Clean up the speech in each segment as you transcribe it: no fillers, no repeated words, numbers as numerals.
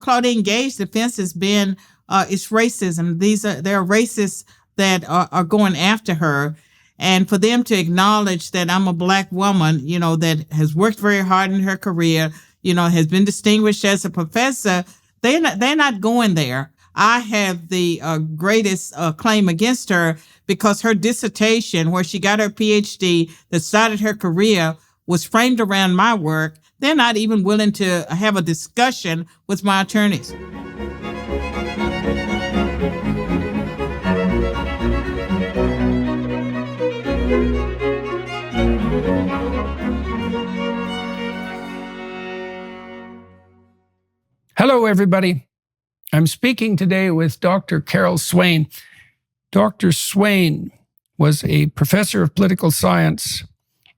Claudine Gay's defense has been it's racism. There are racists that are going after her. And for them to acknowledge that I'm a Black woman, that has worked very hard in her career, has been distinguished as a professor, they're not going there. I have the greatest claim against her because her dissertation, where she got her PhD that started her career, was framed around my work. They're not even willing to have a discussion with my attorneys. Hello, everybody. I'm speaking today with Dr. Carol Swain. Dr. Swain was a professor of political science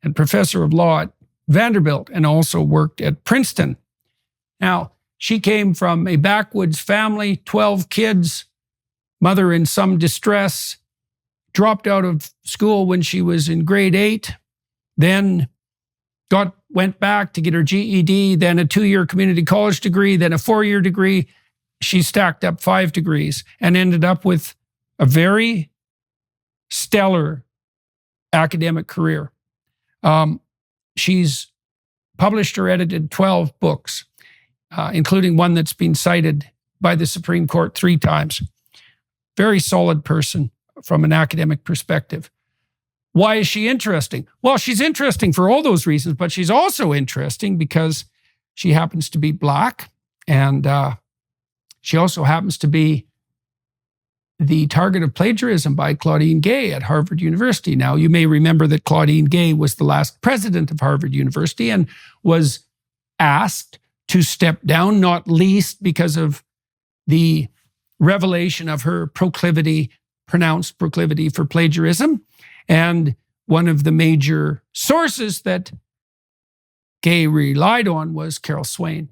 and professor of law at Vanderbilt and also worked at Princeton. Now, she came from a backwoods family, 12 kids, mother in some distress, dropped out of school when she was in grade 8, then went back to get her GED, then a 2-year community college degree, then a 4-year degree. She stacked up 5 degrees and ended up with a very stellar academic career. She's published or edited 12 books, including one that's been cited by the Supreme Court 3 times. Very solid person from an academic perspective. Why is she interesting? Well, she's interesting for all those reasons, but she's also interesting because she happens to be Black, and she also happens to be the target of plagiarism by Claudine Gay at Harvard University. Now, you may remember that Claudine Gay was the last president of Harvard University and was asked to step down, not least because of the revelation of her pronounced proclivity for plagiarism. And one of the major sources that Gay relied on was Carol Swain.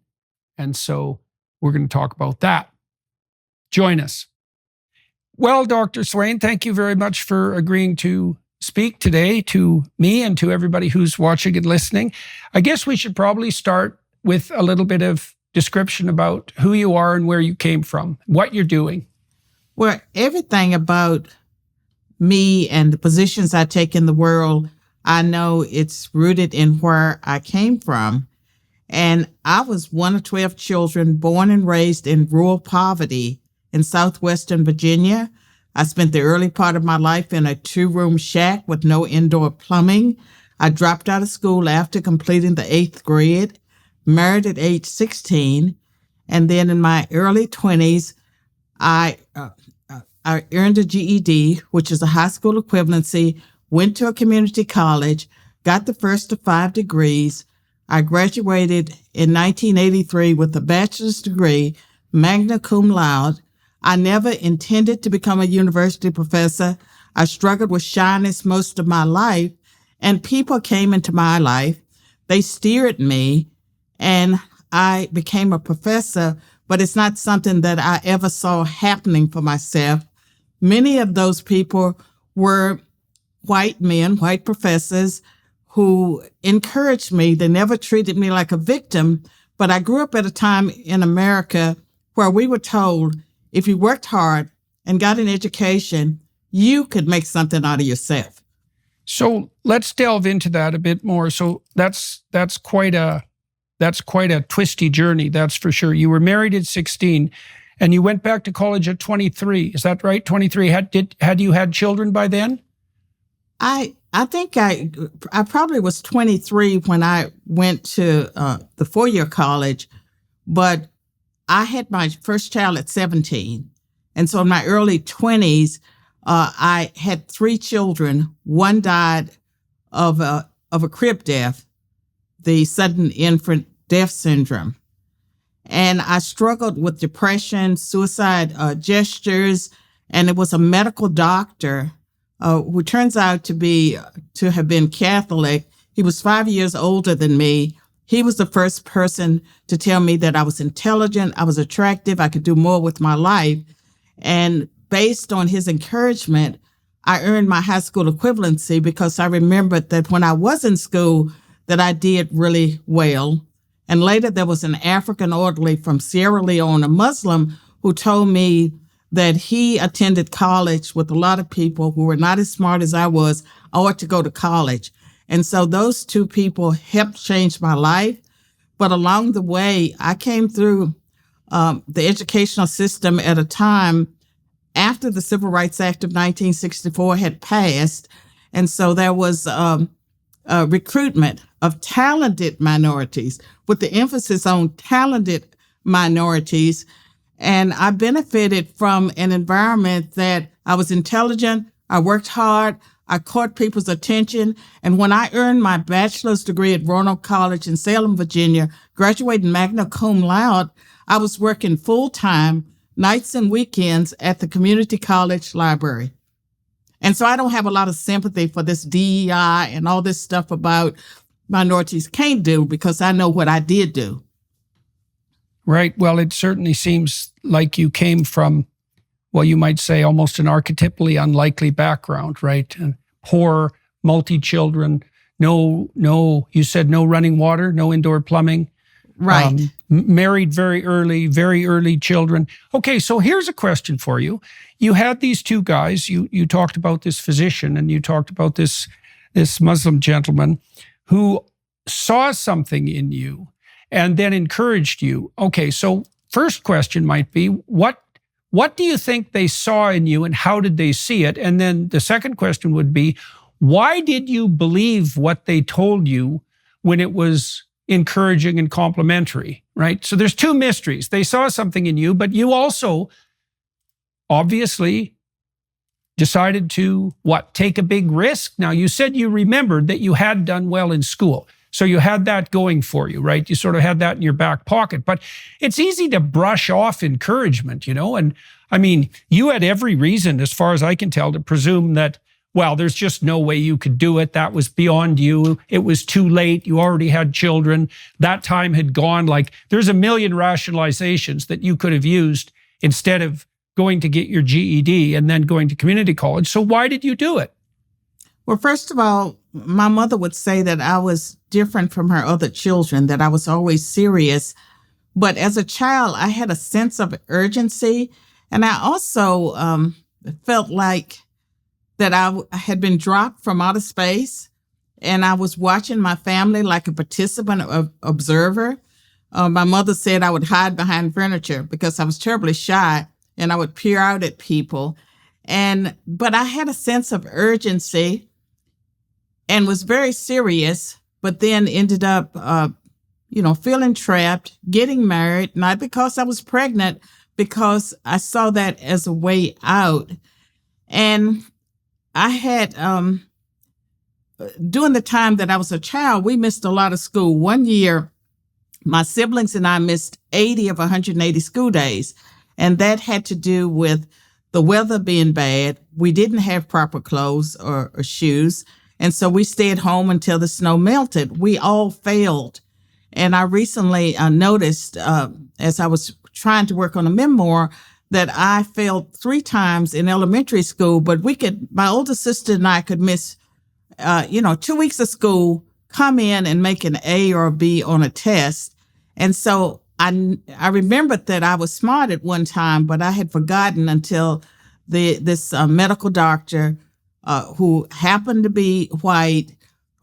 And so we're going to talk about that. Join us. Well, Dr. Swain, thank you very much for agreeing to speak today to me and to everybody who's watching and listening. I guess we should probably start with a little bit of description about who you are and where you came from, what you're doing. Well, everything about me and the positions I take in the world, I know it's rooted in where I came from. And I was one of 12 children born and raised in rural poverty in southwestern Virginia. I spent the early part of my life in a 2-room shack with no indoor plumbing. I dropped out of school after completing the 8th grade, married at age 16, and then in my early 20s, I earned a GED, which is a high school equivalency, went to a community college, got the first of 5 degrees. I graduated in 1983 with a bachelor's degree, magna cum laude. I never intended to become a university professor. I struggled with shyness most of my life, and people came into my life. They steered me, and I became a professor, but it's not something that I ever saw happening for myself. Many of those people were white men, white professors who encouraged me. They never treated me like a victim, but I grew up at a time in America where we were told if you worked hard and got an education, you could make something out of yourself. So let's delve into that a bit more. So that's quite a twisty journey, that's for sure. You were married at 16 and you went back to college at 23. Is that right? 23. Had you had children by then? I think I probably was 23 when I went to the 4-year college, but I had my first child at 17. And so in my early 20s, I had 3 children. One died of a crib death, the sudden infant death syndrome. And I struggled with depression, suicide gestures, and it was a medical doctor who turns out to have been Catholic. He was 5 years older than me. He was the first person to tell me that I was intelligent, I was attractive, I could do more with my life. And based on his encouragement, I earned my high school equivalency because I remembered that when I was in school, that I did really well. And later there was an African orderly from Sierra Leone, a Muslim, who told me that he attended college with a lot of people who were not as smart as I was. I ought to go to college. And so those two people helped change my life. But along the way, I came through the educational system at a time after the Civil Rights Act of 1964 had passed. And so there was recruitment of talented minorities, with the emphasis on talented minorities. And I benefited from an environment that I was intelligent, I worked hard, I caught people's attention. And when I earned my bachelor's degree at Roanoke College in Salem, Virginia, graduating magna cum laude, I was working full-time, nights and weekends at the community college library. And so I don't have a lot of sympathy for this DEI and all this stuff about minorities can't do, because I know what I did do. Right. Well, it certainly seems like you came from, well, you might say almost an archetypally unlikely background, right? And poor, multi-children, you said no running water, no indoor plumbing. Right. Married very early children. Okay, so here's a question for you. You had these two guys, you talked about this physician and you talked about this Muslim gentleman who saw something in you and then encouraged you. Okay, so first question might be, what do you think they saw in you and how did they see it? And then the second question would be, why did you believe what they told you when it was encouraging and complimentary, right? So there's two mysteries. They saw something in you, but you also obviously decided to, take a big risk? Now, you said you remembered that you had done well in school. So you had that going for you, right? You sort of had that in your back pocket. But it's easy to brush off encouragement, And I mean, you had every reason, as far as I can tell, to presume that, well, there's just no way you could do it. That was beyond you. It was too late. You already had children. That time had gone. Like, there's a million rationalizations that you could have used instead of going to get your GED and then going to community college. So why did you do it? Well, first of all, my mother would say that I was different from her other children, that I was always serious. But as a child, I had a sense of urgency. And I also felt like that I had been dropped from outer space, and I was watching my family like a participant observer. My mother said I would hide behind furniture because I was terribly shy, and I would peer out at people. But I had a sense of urgency and was very serious, but then ended up, feeling trapped, getting married, not because I was pregnant, because I saw that as a way out. And I had, during the time that I was a child, we missed a lot of school. One year, my siblings and I missed 80 of 180 school days. And that had to do with the weather being bad. We didn't have proper clothes or shoes. And so we stayed home until the snow melted. We all failed. And I recently noticed, as I was trying to work on a memoir, that I failed 3 times in elementary school, but my older sister and I could miss, 2 weeks of school, come in and make an A or a B on a test. And so I remembered that I was smart at one time, but I had forgotten until this medical doctor, who happened to be white,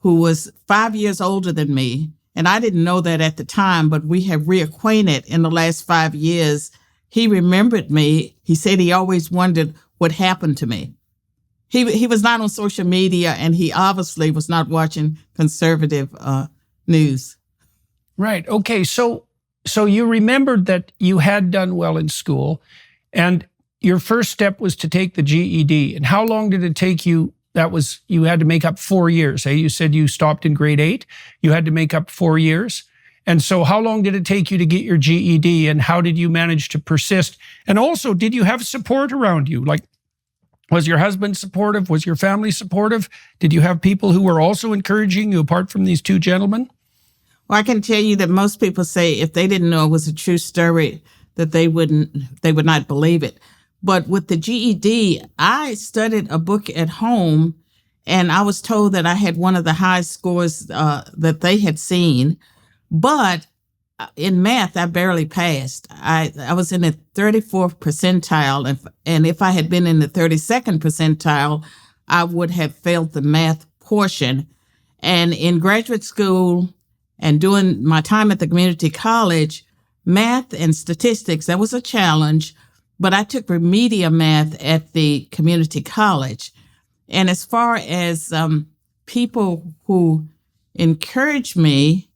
who was 5 years older than me. And I didn't know that at the time, but we have reacquainted in the last 5 years. He remembered me. He said he always wondered what happened to me. He was not on social media, and he obviously was not watching conservative news. Right. Okay. So you remembered that you had done well in school, and your first step was to take the GED. And how long did it take you? You had to make up 4 years. You said you stopped in grade 8. You had to make up 4 years. And so how long did it take you to get your GED, and how did you manage to persist? And also, did you have support around you? Like, was your husband supportive? Was your family supportive? Did you have people who were also encouraging you apart from these two gentlemen? Well, I can tell you that most people say if they didn't know it was a true story, that they would not believe it. But with the GED, I studied a book at home, and I was told that I had one of the highest scores that they had seen. But in math, I barely passed. I was in the 34th percentile, and if I had been in the 32nd percentile, I would have failed the math portion. And in graduate school and during my time at the community college, math and statistics, that was a challenge, but I took remedial math at the community college. And as far as people who encouraged me,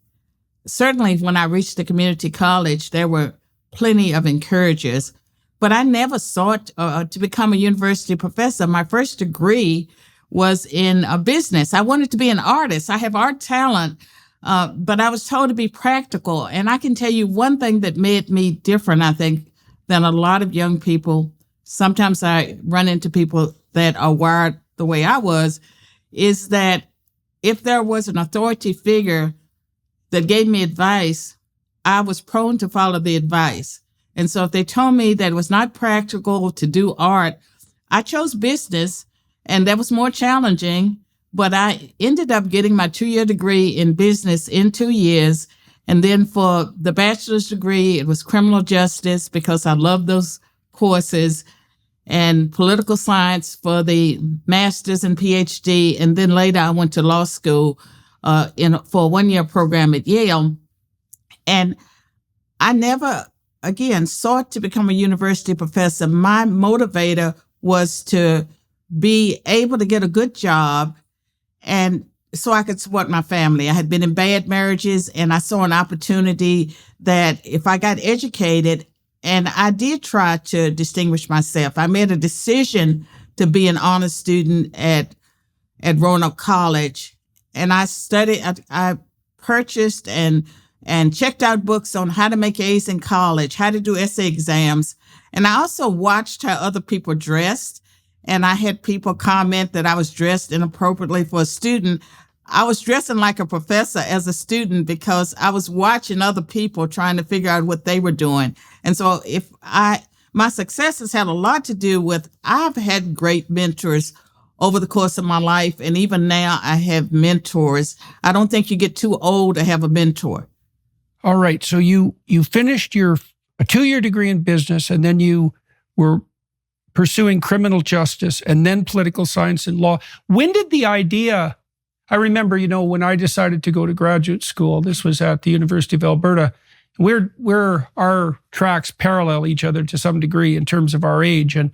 certainly when I reached the community college, there were plenty of encouragers, but I never sought to become a university professor. My first degree was in business. I wanted to be an artist. I have art talent, but I was told to be practical. And I can tell you one thing that made me different, I think, than a lot of young people. Sometimes I run into people that are wired the way I was, is that if there was an authority figure that gave me advice, I was prone to follow the advice. And so if they told me that it was not practical to do art, I chose business, and that was more challenging. But I ended up getting my 2-year degree in business in 2 years. And then for the bachelor's degree, it was criminal justice because I loved those courses, and political science for the master's and PhD. And then later I went to law school for a 1-year program at Yale. And I never, again, sought to become a university professor. My motivator was to be able to get a good job and so I could support my family. I had been in bad marriages, and I saw an opportunity that if I got educated, and I did try to distinguish myself. I made a decision to be an honor student at Roanoke College, and I studied. I purchased and checked out books on how to make A's in college, how to do essay exams, and I also watched how other people dressed. And I had people comment that I was dressed inappropriately for a student. I was dressing like a professor as a student because I was watching other people trying to figure out what they were doing. And so my successes had a lot to do with, I've had great mentors over the course of my life. And even now I have mentors. I don't think you get too old to have a mentor. All right. So you finished a 2-year degree in business, and then you were pursuing criminal justice and then political science and law. When did the idea, I remember, when I decided to go to graduate school, this was at the University of Alberta, where our tracks parallel each other to some degree in terms of our age. And,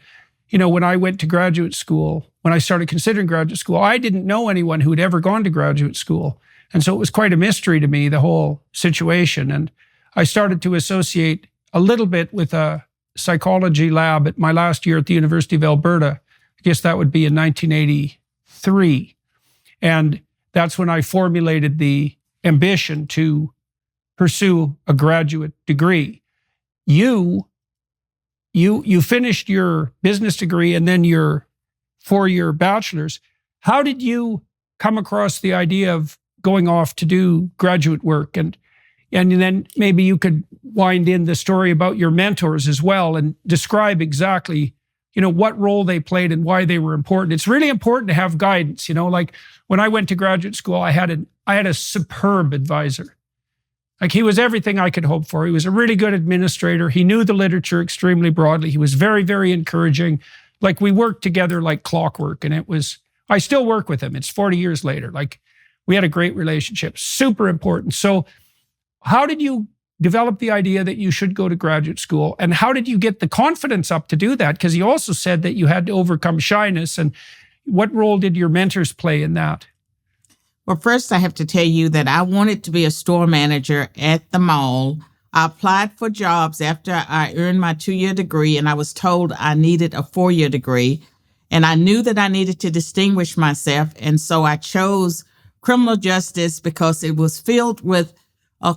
when I went to graduate school, when I started considering graduate school, I didn't know anyone who had ever gone to graduate school. And so it was quite a mystery to me, the whole situation. And I started to associate a little bit with a psychology lab at my last year at the University of Alberta. I guess that would be in 1983. And that's when I formulated the ambition to pursue a graduate degree. You finished your business degree and then your 4-year bachelor's. How did you come across the idea of going off to do graduate work? And then maybe you could wind in the story about your mentors as well and describe exactly, what role they played and why they were important. It's really important to have guidance. Like when I went to graduate school, I had a superb advisor. Like he was everything I could hope for. He was a really good administrator. He knew the literature extremely broadly. He was very, very encouraging. Like we worked together like clockwork, and I still work with him. It's 40 years later. Like we had a great relationship, super important. So how did you develop the idea that you should go to graduate school? And how did you get the confidence up to do that? Because you also said that you had to overcome shyness. And what role did your mentors play in that? Well, first I have to tell you that I wanted to be a store manager at the mall. I applied for jobs after I earned my 2-year degree, and I was told I needed a 4-year degree. And I knew that I needed to distinguish myself. And so I chose criminal justice because it was filled with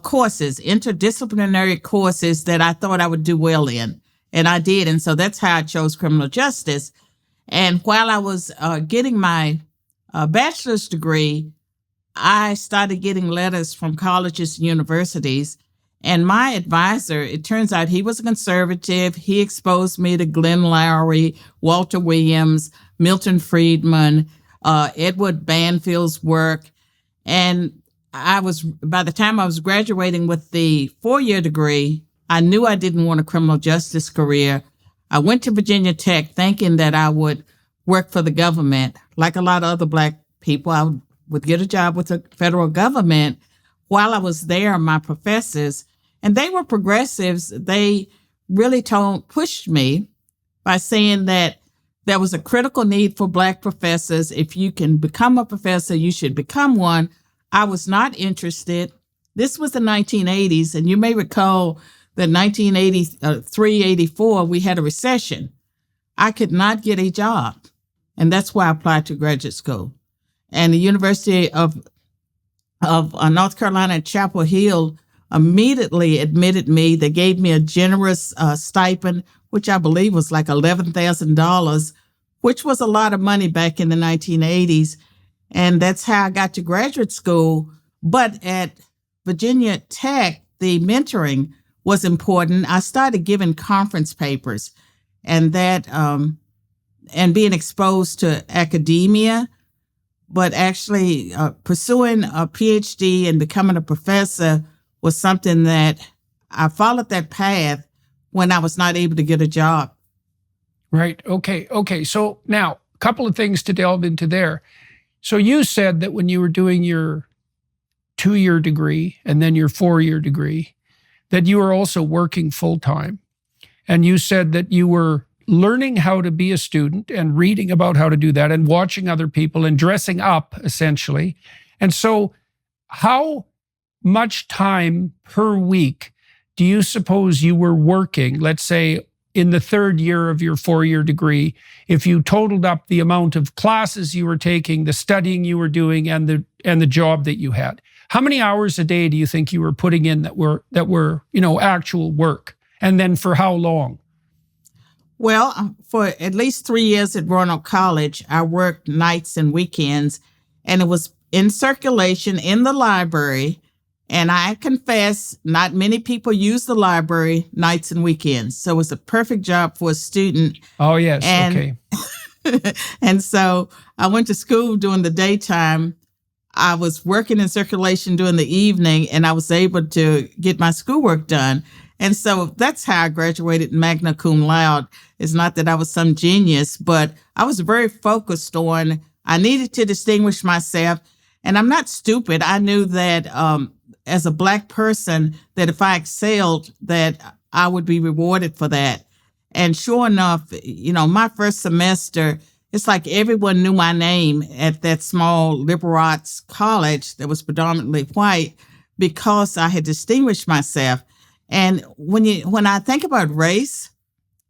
courses, interdisciplinary courses that I thought I would do well in. And I did. And so that's how I chose criminal justice. And while I was getting my bachelor's degree, I started getting letters from colleges and universities. And my advisor, it turns out he was a conservative. He exposed me to Glenn Lowry, Walter Williams, Milton Friedman, Edward Banfield's work. And by the time I was graduating with the 4-year degree, I knew I didn't want a criminal justice career. I went to Virginia Tech thinking that I would work for the government. Like a lot of other Black people, I would get a job with the federal government. While I was there, my professors, and they were progressives, they really pushed me by saying that there was a critical need for Black professors. If you can become a professor, you should become one. I was not interested. This was the 1980s, and you may recall that 1983, 84, we had a recession. I could not get a job, and that's why I applied to graduate school. And the University of North Carolina at Chapel Hill immediately admitted me. They gave me a generous stipend, which I believe was like $11,000, which was a lot of money back in the 1980s. And that's how I got to graduate school. But at Virginia Tech, the mentoring was important. I started giving conference papers, and that and being exposed to academia, but actually pursuing a PhD and becoming a professor was something that I followed that path when I was not able to get a job. Right. Okay. So now a couple of things to delve into there. So you said that when you were doing your 2-year degree and then your 4-year degree, that you were also working full time. And you said that you were learning how to be a student and reading about how to do that and watching other people and dressing up, essentially. And so how much time per week do you suppose you were working, let's say, in the 3rd year of your 4-year degree, if you totaled up the amount of classes you were taking, the studying you were doing, and the job that you had? How many hours a day do you think you were putting in that were actual work? And then for how long? Well, for at least 3 years at Roanoke College, I worked nights and weekends, and it was in circulation in the library. And I confess, not many people use the library nights and weekends. So it was a perfect job for a student. Oh, yes. Okay. And so I went to school during the daytime. I was working in circulation during the evening, and I was able to get my schoolwork done. And so that's how I graduated magna cum laude. It's not that I was some genius, but I was very focused on, I needed to distinguish myself. And I'm not stupid. I knew that as a Black person, that if I excelled, that I would be rewarded for that. And sure enough, my first semester, it's like everyone knew my name at that small liberal arts college that was predominantly white because I had distinguished myself. And when I think about race,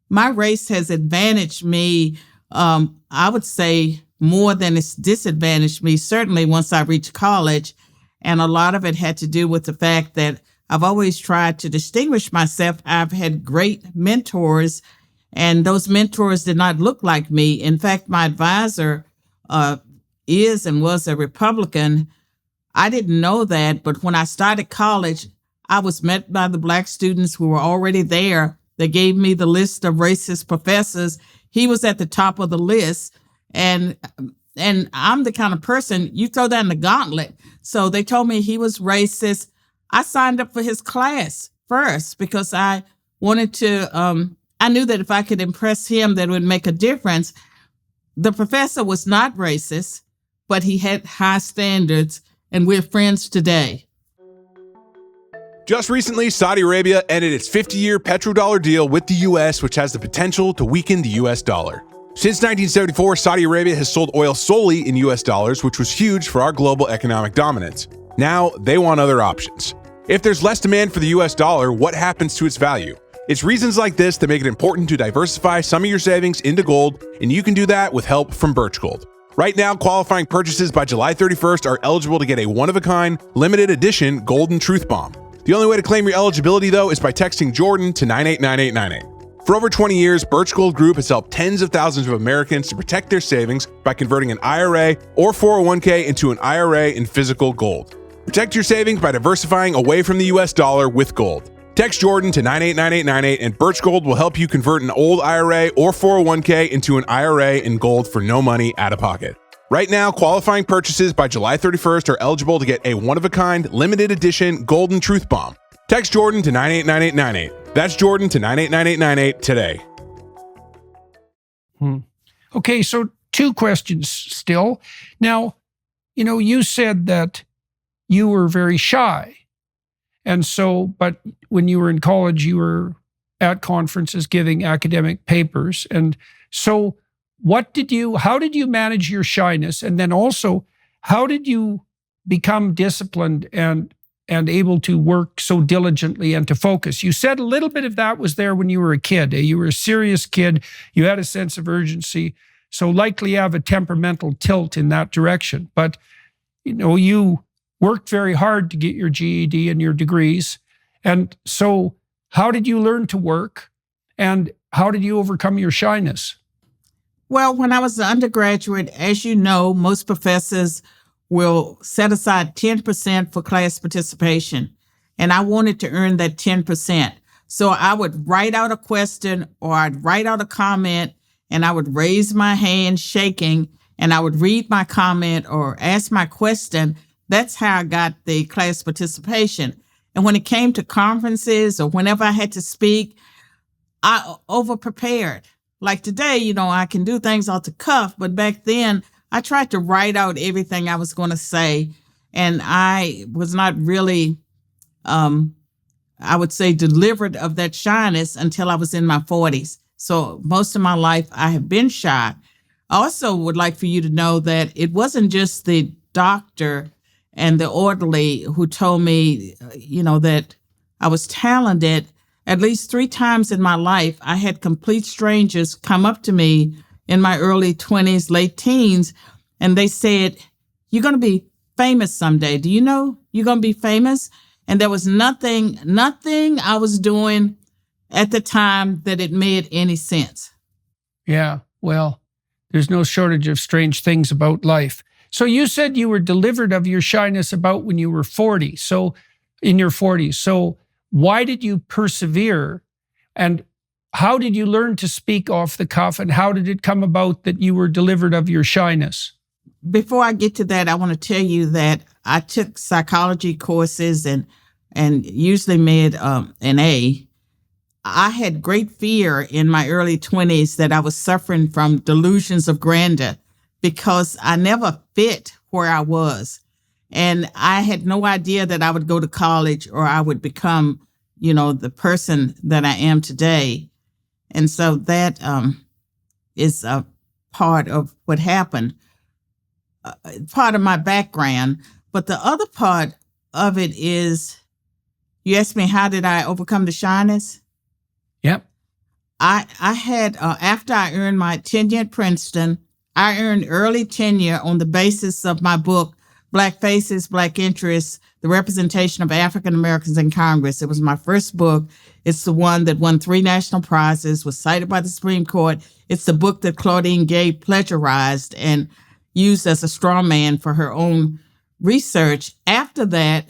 my race has advantaged me, I would say, more than it's disadvantaged me, certainly once I reached college. And a lot of it had to do with the fact that I've always tried to distinguish myself. I've had great mentors, and those mentors did not look like me. In fact, my advisor is and was a Republican. I didn't know that, but when I started college, I was met by the Black students who were already there. They gave me the list of racist professors. He was at the top of the list. And I'm the kind of person, you throw down the gauntlet. So they told me he was racist. I signed up for his class first because I wanted to, I knew that if I could impress him, that it would make a difference. The professor was not racist, but he had high standards, and we're friends today. Just recently, Saudi Arabia ended its 50-year petrodollar deal with the U.S., which has the potential to weaken the U.S. dollar. Since 1974, Saudi Arabia has sold oil solely in U.S. dollars, which was huge for our global economic dominance. Now, they want other options. If there's less demand for the U.S. dollar, what happens to its value? It's reasons like this that make it important to diversify some of your savings into gold, and you can do that with help from Birch Gold. Right now, qualifying purchases by July 31st are eligible to get a one-of-a-kind, limited edition Golden Truth Bomb. The only way to claim your eligibility, though, is by texting Jordan to 989898. For over 20 years, Birch Gold Group has helped tens of thousands of Americans to protect their savings by converting an IRA or 401k into an IRA in physical gold. Protect your savings by diversifying away from the US dollar with gold. Text Jordan to 989898 and Birch Gold will help you convert an old IRA or 401k into an IRA in gold for no money out of pocket. Right now, qualifying purchases by July 31st are eligible to get a one-of-a-kind, limited edition Golden Truth Bomb. Text Jordan to 989898. That's Jordan to 989898 today. Okay, so 2 questions still. Now, you said that you were very shy. And so, but when you were in college, you were at conferences giving academic papers. And so how did you manage your shyness? And then also, how did you become disciplined and able to work so diligently and to focus? You said a little bit of that was there when you were a kid. You were a serious kid. You had a sense of urgency. So likely you have a temperamental tilt in that direction. But, you worked very hard to get your GED and your degrees. And so how did you learn to work? And how did you overcome your shyness? Well, when I was an undergraduate, as you know, most professors will set aside 10% for class participation. And I wanted to earn that 10%. So I would write out a question or I'd write out a comment and I would raise my hand shaking and I would read my comment or ask my question. That's how I got the class participation. And when it came to conferences or whenever I had to speak, I over-prepared. Like today, I can do things off the cuff, but back then I tried to write out everything I was going to say. And I was not really, I would say, delivered of that shyness until I was in my 40s. So most of my life I have been shy. I also would like for you to know that it wasn't just the doctor and the orderly who told me, that I was talented. At least 3 times in my life, I had complete strangers come up to me in my early 20s, late teens, and they said, "You're going to be famous someday. Do you know you're going to be famous?" And there was nothing I was doing at the time that it made any sense. Yeah, well, there's no shortage of strange things about life. So you said you were delivered of your shyness about when you were 40. So in your 40s. So why did you persevere? And how did you learn to speak off the cuff? And how did it come about that you were delivered of your shyness? Before I get to that, I want to tell you that I took psychology courses and usually made an A. I had great fear in my early 20s that I was suffering from delusions of grandeur because I never fit where I was. And I had no idea that I would go to college or I would become, the person that I am today. And so that is a part of what happened, part of my background. But the other part of it is, you asked me, how did I overcome the shyness? Yep. I had, after I earned my tenure at Princeton, I earned early tenure on the basis of my book, Black Faces, Black Interests, The Representation of African Americans in Congress. It was my first book. It's the one that won 3 national prizes, was cited by the Supreme Court. It's the book that Claudine Gay plagiarized and used as a straw man for her own research. After that,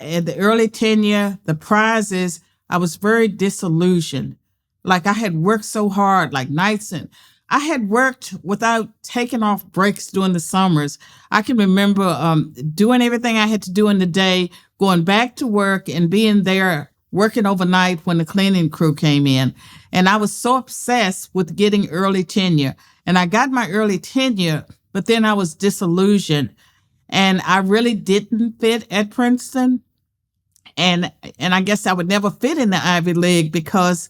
in the early tenure, the prizes, I was very disillusioned. Like I had worked so hard, like nights, and I had worked without taking off breaks during the summers. I can remember doing everything I had to do in the day, going back to work and being there working overnight when the cleaning crew came in. And I was so obsessed with getting early tenure. And I got my early tenure, but then I was disillusioned. And I really didn't fit at Princeton. And I guess I would never fit in the Ivy League because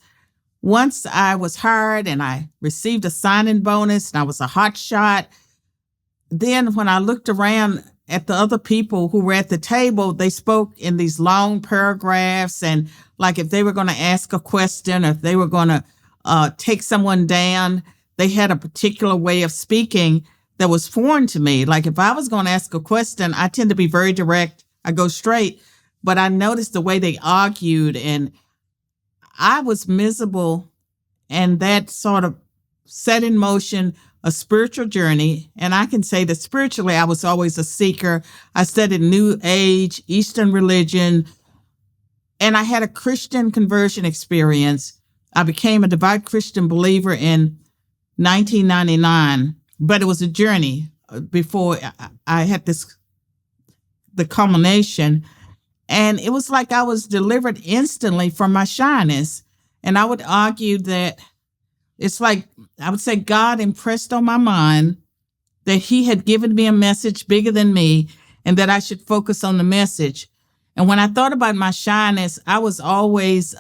once I was hired and I received a signing bonus and I was a hot shot, then when I looked around at the other people who were at the table, they spoke in these long paragraphs. And like if they were going to ask a question or if they were going to take someone down, they had a particular way of speaking that was foreign to me. Like if I was going to ask a question, I tend to be very direct. I go straight. But I noticed the way they argued and I was miserable, and that sort of set in motion a spiritual journey. And I can say that spiritually, I was always a seeker. I studied New Age, Eastern religion, and I had a Christian conversion experience. I became a devout Christian believer in 1999, but it was a journey before I had the culmination. And it was like I was delivered instantly from my shyness. And I would argue that it's like, I would say God impressed on my mind that he had given me a message bigger than me and that I should focus on the message. And when I thought about my shyness, I was always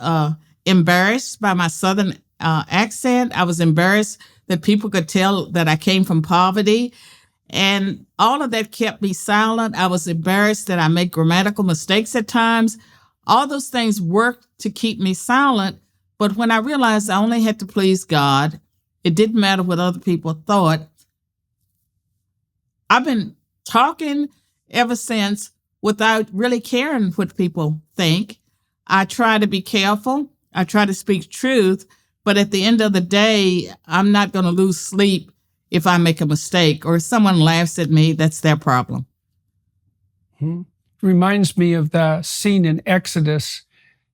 embarrassed by my Southern accent. I was embarrassed that people could tell that I came from poverty. And all of that kept me silent. I was embarrassed that I make grammatical mistakes at times. All those things worked to keep me silent. But when I realized I only had to please God, it didn't matter what other people thought. I've been talking ever since without really caring what people think. I try to be careful. I try to speak truth. But at the end of the day, I'm not going to lose sleep if I make a mistake or if someone laughs at me. That's their problem. Reminds me of the scene in Exodus,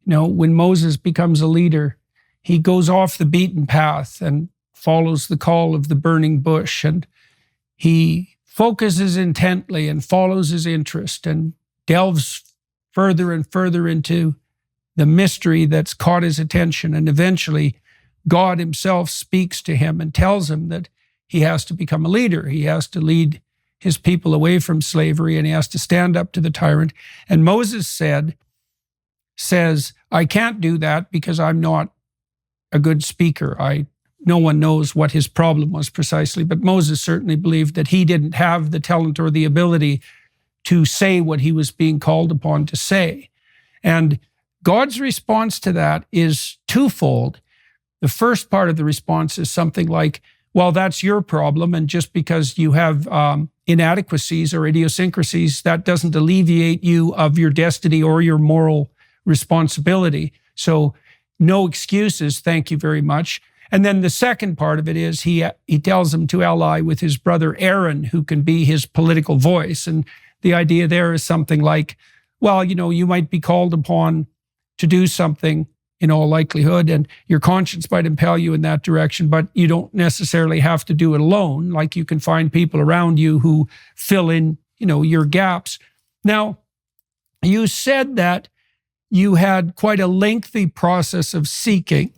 when Moses becomes a leader. He goes off the beaten path and follows the call of the burning bush, and he focuses intently and follows his interest and delves further and further into the mystery that's caught his attention. And eventually, God himself speaks to him and tells him that he has to become a leader. He has to lead his people away from slavery, and he has to stand up to the tyrant. And Moses says, I can't do that because I'm not a good speaker. No one knows what his problem was precisely, but Moses certainly believed that he didn't have the talent or the ability to say what he was being called upon to say. And God's response to that is twofold. The first part of the response is something like, well, that's your problem, and just because you have inadequacies or idiosyncrasies, that doesn't alleviate you of your destiny or your moral responsibility. So no excuses, thank you very much. And then the second part of it is he tells him to ally with his brother Aaron, who can be his political voice. And the idea there is something like, well, you might be called upon to do something in all likelihood, and your conscience might impel you in that direction, but you don't necessarily have to do it alone. Like, you can find people around you who fill in, your gaps. Now, you said that you had quite a lengthy process of seeking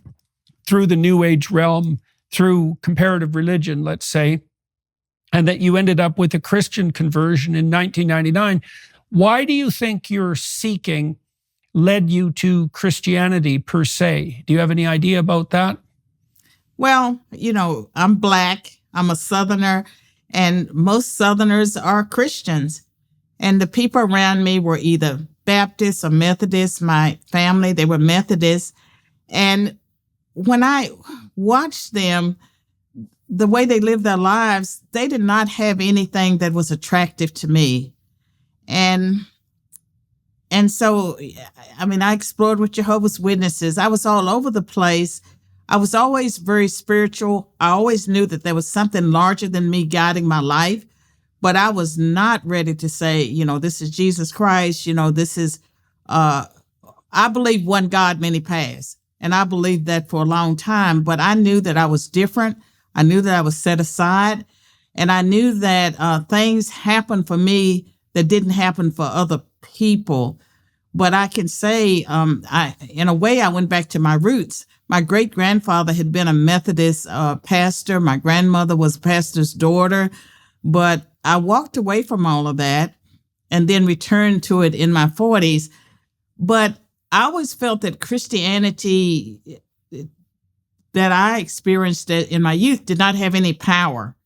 through the New Age realm, through comparative religion, let's say, and that you ended up with a Christian conversion in 1999. Why do you think your seeking led you to Christianity per se? Do you have any idea about that? Well, I'm Black, I'm a Southerner, and most Southerners are Christians. And the people around me were either Baptist or Methodist. My family, they were Methodists. And when I watched them, the way they lived their lives, they did not have anything that was attractive to me. And so, I explored with Jehovah's Witnesses. I was all over the place. I was always very spiritual. I always knew that there was something larger than me guiding my life, but I was not ready to say, this is Jesus Christ. This is, I believe one God, many paths. And I believed that for a long time, but I knew that I was different. I knew that I was set aside, and I knew that things happened for me that didn't happen for other people. But I can say, in a way, I went back to my roots. My great-grandfather had been a Methodist pastor. My grandmother was a pastor's daughter. But I walked away from all of that and then returned to it in my 40s. But I always felt that Christianity that I experienced in my youth did not have any power.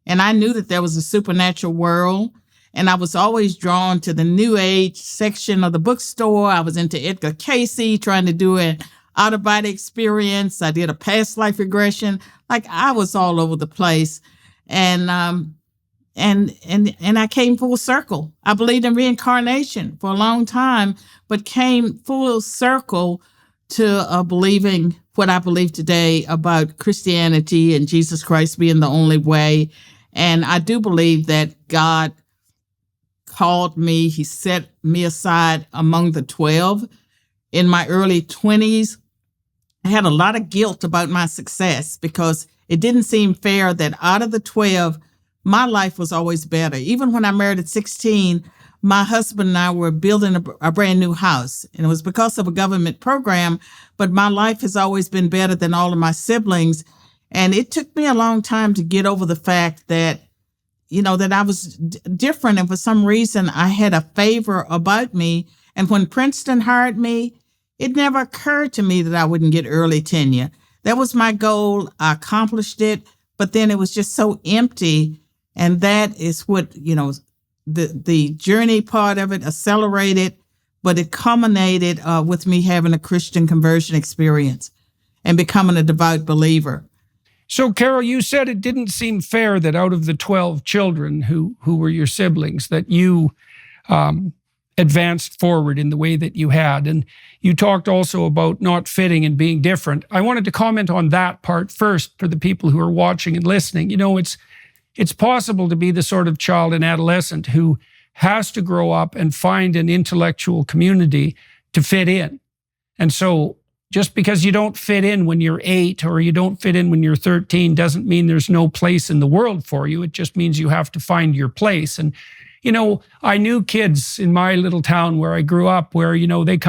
And I knew that there was a supernatural world. And I was always drawn to the New Age section of the bookstore. I was into Edgar Cayce, trying to do an out-of-body experience. I did a past life regression. Like, I was all over the place. And I came full circle. I believed in reincarnation for a long time, but came full circle to believing what I believe today about Christianity and Jesus Christ being the only way. And I do believe that God called me. He set me aside among the 12. In my early 20s, I had a lot of guilt about my success because it didn't seem fair that out of the 12, my life was always better. Even when I married at 16, my husband and I were building a brand new house, and it was because of a government program, but my life has always been better than all of my siblings. And it took me a long time to get over the fact that, that I was different. And for some reason, I had a favor about me. And when Princeton hired me, it never occurred to me that I wouldn't get early tenure. That was my goal. I accomplished it, but then it was just so empty. And that is what, the journey part of it accelerated, but it culminated with me having a Christian conversion experience and becoming a devout believer. So, Carol, you said it didn't seem fair that out of the 12 children who were your siblings, that you advanced forward in the way that you had. And you talked also about not fitting and being different. I wanted to comment on that part first for the people who are watching and listening. It's possible to be the sort of child and adolescent who has to grow up and find an intellectual community to fit in. And so just because you don't fit in when you're 8 or you don't fit in when you're 13 doesn't mean there's no place in the world for you. It just means you have to find your place. And, I knew kids in my little town where I grew up where, they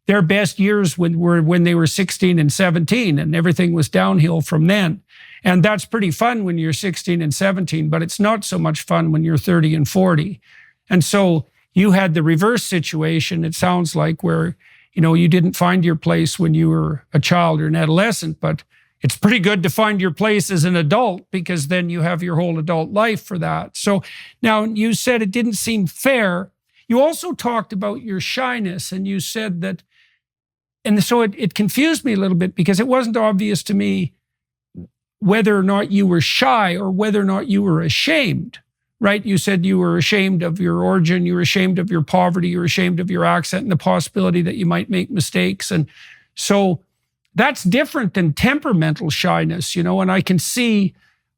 their best years were when they were 16 and 17 and everything was downhill from then. And that's pretty fun when you're 16 and 17, but it's not so much fun when you're 30 and 40. And so you had the reverse situation, it sounds like, where, you didn't find your place when you were a child or an adolescent, but it's pretty good to find your place as an adult because then you have your whole adult life for that. So now you said it didn't seem fair. You also talked about your shyness, and you said that, and so it confused me a little bit because it wasn't obvious to me whether or not you were shy or whether or not you were ashamed, right? You said you were ashamed of your origin, you were ashamed of your poverty, you were ashamed of your accent and the possibility that you might make mistakes. And so that's different than temperamental shyness, and I can see,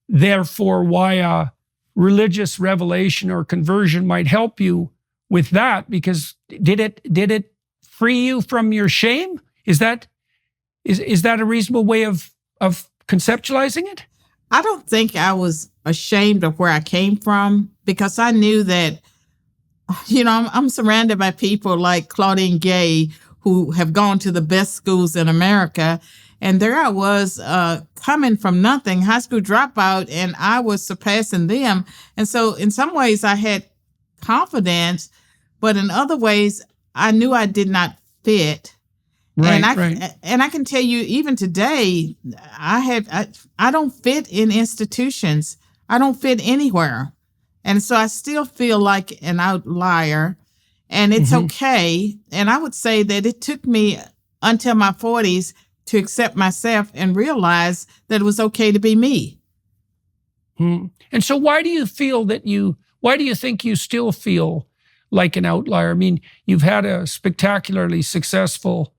therefore, why a religious revelation or conversion might help you with that, because did it free you from your shame? Is that a reasonable way of conceptualizing it? I don't think I was ashamed of where I came from because I knew that, I'm surrounded by people like Claudine Gay who have gone to the best schools in America. And there I was coming from nothing, high school dropout, and I was surpassing them. And so in some ways I had confidence, but in other ways I knew I did not fit. Right, and I can tell you, even today, I don't fit in institutions. I don't fit anywhere. And so I still feel like an outlier, and it's okay. And I would say that it took me until my 40s to accept myself and realize that it was okay to be me. And so why do you think you still feel like an outlier? I mean, you've had a spectacularly successful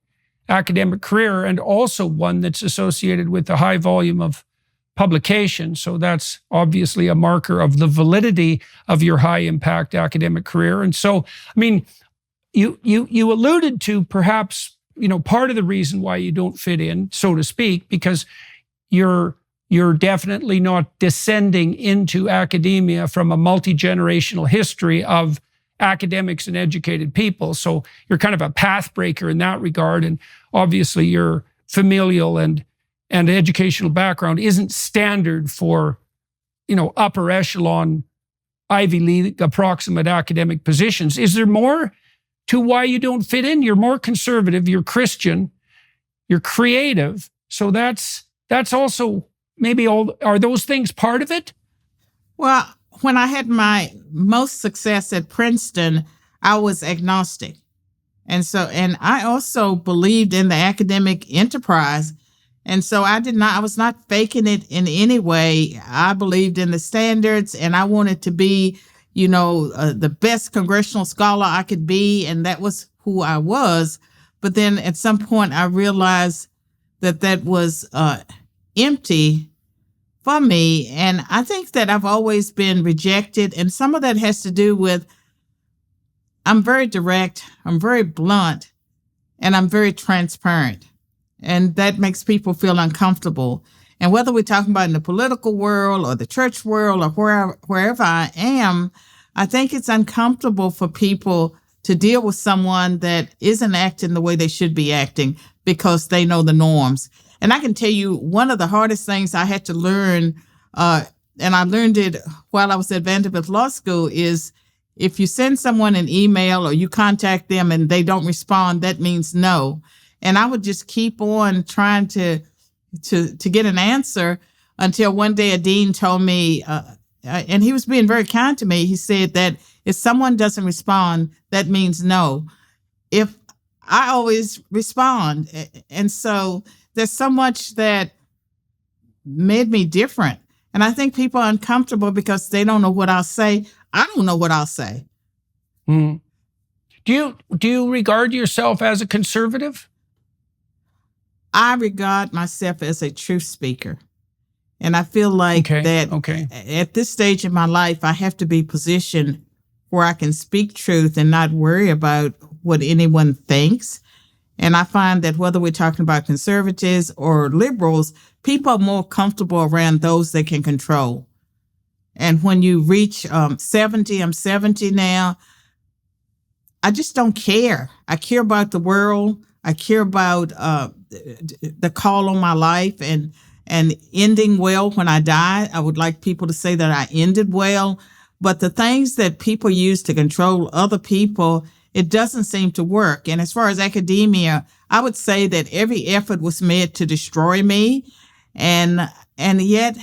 academic career and also one that's associated with a high volume of publication. So that's obviously a marker of the validity of your high impact academic career. And so, I mean, you alluded to perhaps, part of the reason why you don't fit in, so to speak, because you're definitely not descending into academia from a multi-generational history of academics and educated people. So you're kind of a path breaker in that regard. And obviously your familial and educational background isn't standard for, upper echelon Ivy League approximate academic positions. Is there more to why you don't fit in? You're more conservative, you're Christian, you're creative. So that's also maybe are those things part of it? Well, when I had my most success at Princeton, I was agnostic. And I also believed in the academic enterprise. And so I was not faking it in any way. I believed in the standards, and I wanted to be, the best congressional scholar I could be. And that was who I was. But then at some point I realized that was empty for me. And I think that I've always been rejected. And some of that has to do with, I'm very direct, I'm very blunt, and I'm very transparent. And that makes people feel uncomfortable. And whether we're talking about in the political world or the church world or wherever I am, I think it's uncomfortable for people to deal with someone that isn't acting the way they should be acting because they know the norms. And I can tell you one of the hardest things I had to learn, and I learned it while I was at Vanderbilt Law School, is if you send someone an email or you contact them and they don't respond, that means no. And I would just keep on trying to get an answer until one day a dean told me, and he was being very kind to me. He said that if someone doesn't respond, that means no. If I always respond. And so there's so much that made me different. And I think people are uncomfortable because they don't know what I'll say. I don't know what I'll say. Mm. Do you regard yourself as a conservative? I regard myself as a truth speaker. And I feel like at this stage in my life, I have to be positioned where I can speak truth and not worry about what anyone thinks. And I find that whether we're talking about conservatives or liberals, people are more comfortable around those they can control. And when you reach 70, I'm 70 now, I just don't care. I care about the world. I care about the call on my life and ending well when I die. I would like people to say that I ended well. But the things that people use to control other people, it doesn't seem to work. And as far as academia, I would say that every effort was made to destroy me. And yet,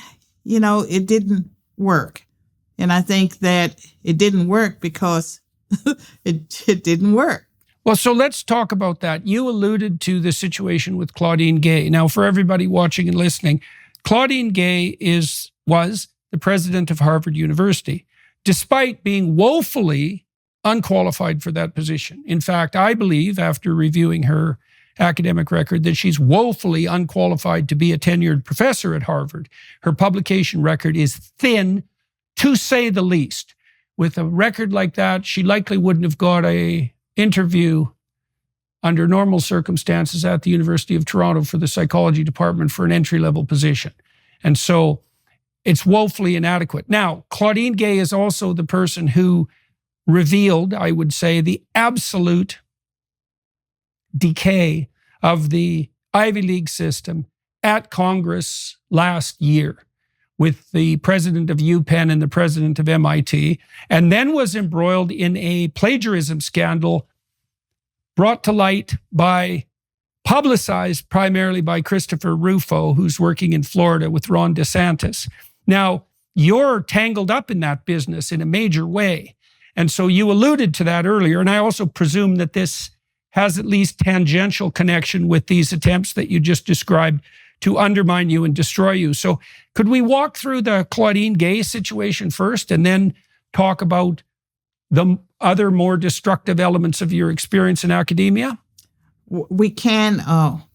it didn't work. And I think that it didn't work because it didn't work. Well, so let's talk about that. You alluded to the situation with Claudine Gay. Now, for everybody watching and listening, Claudine Gay was the president of Harvard University, despite being woefully unqualified for that position. In fact, I believe, after reviewing her academic record, that she's woefully unqualified to be a tenured professor at Harvard. Her publication record is thin, to say the least. With a record like that, she likely wouldn't have got a interview under normal circumstances at the University of Toronto for the psychology department for an entry-level position. And so it's woefully inadequate. Now, Claudine Gay is also the person who revealed, I would say, the absolute decay of the Ivy League system at Congress last year with the president of UPenn and the president of MIT, and then was embroiled in a plagiarism scandal brought to light publicized primarily by Christopher Rufo, who's working in Florida with Ron DeSantis. Now, you're tangled up in that business in a major way. And so you alluded to that earlier, and I also presume that this has at least tangential connection with these attempts that you just described to undermine you and destroy you. So could we walk through the Claudine Gay situation first and then talk about the other more destructive elements of your experience in academia? We can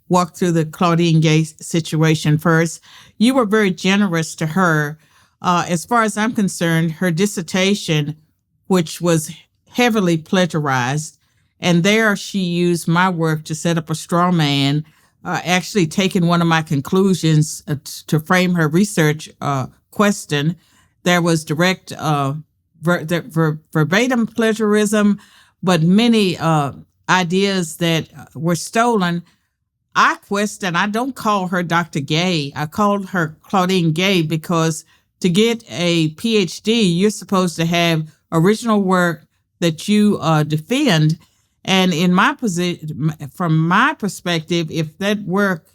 walk through the Claudine Gay situation first. You were very generous to her. As far as I'm concerned, her dissertation, which was heavily plagiarized, and there she used my work to set up a straw man, actually taking one of my conclusions to frame her research question. There was direct verbatim plagiarism, but many ideas that were stolen. I don't call her Dr. Gay. I called her Claudine Gay because to get a PhD, you're supposed to have original work that you defend. And in my position, from my perspective, if that work,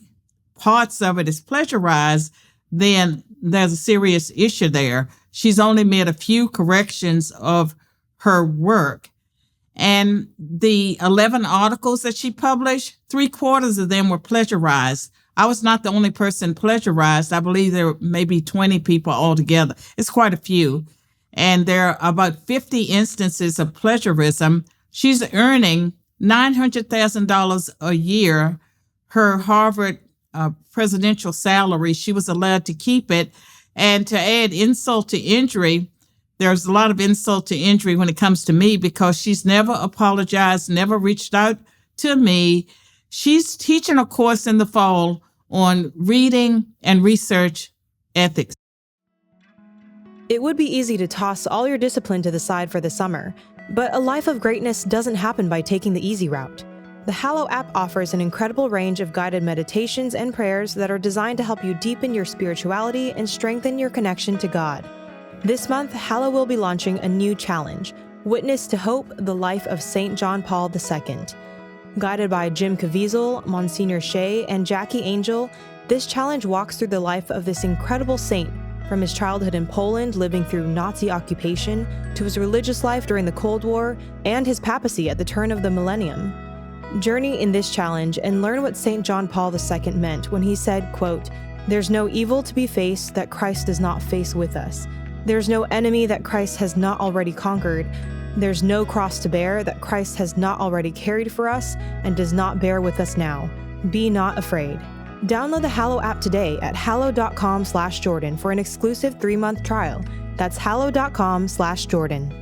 parts of it is plagiarized, then there's a serious issue there. She's only made a few corrections of her work. And the 11 articles that she published, 3/4 of them were plagiarized. I was not the only person plagiarized. I believe there were maybe 20 people altogether. It's quite a few. And there are about 50 instances of plagiarism. She's earning $900,000 a year. Her Harvard presidential salary, she was allowed to keep it. And to add insult to injury, there's a lot of insult to injury when it comes to me because she's never apologized, never reached out to me. She's teaching a course in the fall on reading and research ethics. It would be easy to toss all your discipline to the side for the summer, but a life of greatness doesn't happen by taking the easy route. The Hallow app offers an incredible range of guided meditations and prayers that are designed to help you deepen your spirituality and strengthen your connection to God. This month, Hallow will be launching a new challenge, Witness to Hope, the Life of St. John Paul II. Guided by Jim Caviezel, Monsignor Shea, and Jackie Angel, this challenge walks through the life of this incredible saint, from his childhood in Poland living through Nazi occupation to his religious life during the Cold War and his papacy at the turn of the millennium. Journey in this challenge and learn what St. John Paul II meant when he said, quote, "There's no evil to be faced that Christ does not face with us. There's no enemy that Christ has not already conquered. There's no cross to bear that Christ has not already carried for us and does not bear with us now. Be not afraid." Download the Hallow app today at hallow.com/Jordan for an exclusive 3-month trial. That's hallow.com/Jordan.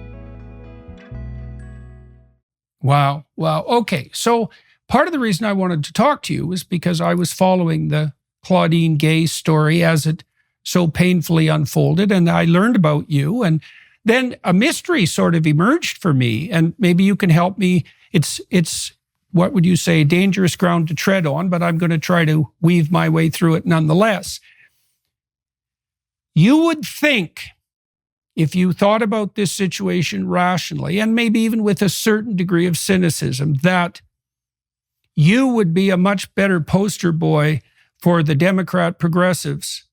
Wow. Okay. So part of the reason I wanted to talk to you was because I was following the Claudine Gay story as it so painfully unfolded, and I learned about you, and then a mystery sort of emerged for me, and maybe you can help me. It's what would you say, dangerous ground to tread on, but I'm going to try to weave my way through it nonetheless. You would think, if you thought about this situation rationally, and maybe even with a certain degree of cynicism, that you would be a much better poster boy for the Democrat progressives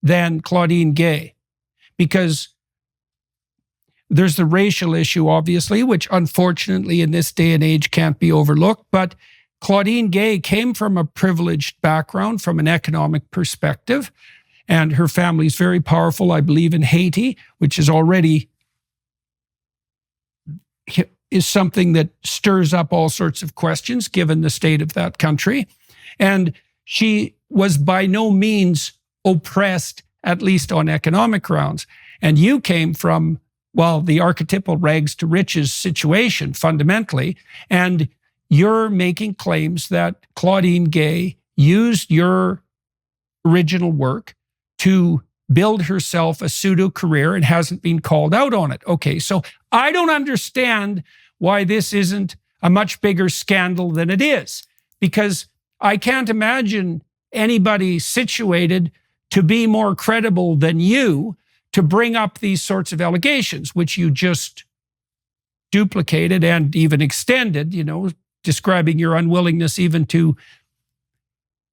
than Claudine Gay. Because there's the racial issue, obviously, which unfortunately in this day and age can't be overlooked. But Claudine Gay came from a privileged background from an economic perspective, and her family is very powerful, I believe, in Haiti, which is already is something that stirs up all sorts of questions given the state of that country. And she was by no means oppressed, at least on economic grounds. And you came from, well, the archetypal rags to riches situation fundamentally, and you're making claims that Claudine Gay used your original work to build herself a pseudo career and hasn't been called out on it. Okay, so I don't understand why this isn't a much bigger scandal than it is, because I can't imagine anybody situated to be more credible than you to bring up these sorts of allegations, which you just duplicated and even extended, describing your unwillingness even to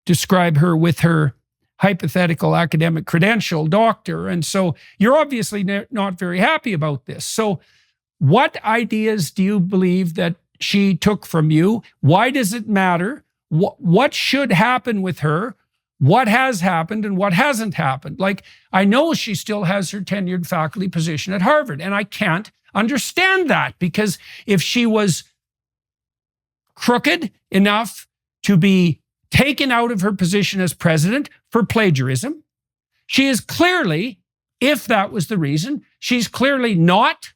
describe her with her hypothetical academic credential, doctor. And so you're obviously not very happy about this. So what ideas do you believe that she took from you? Why does it matter? What should happen with her? What has happened and what hasn't happened? Like, I know she still has her tenured faculty position at Harvard, and I can't understand that, because if she was crooked enough to be taken out of her position as president for plagiarism, she is clearly, if that was the reason, she's clearly not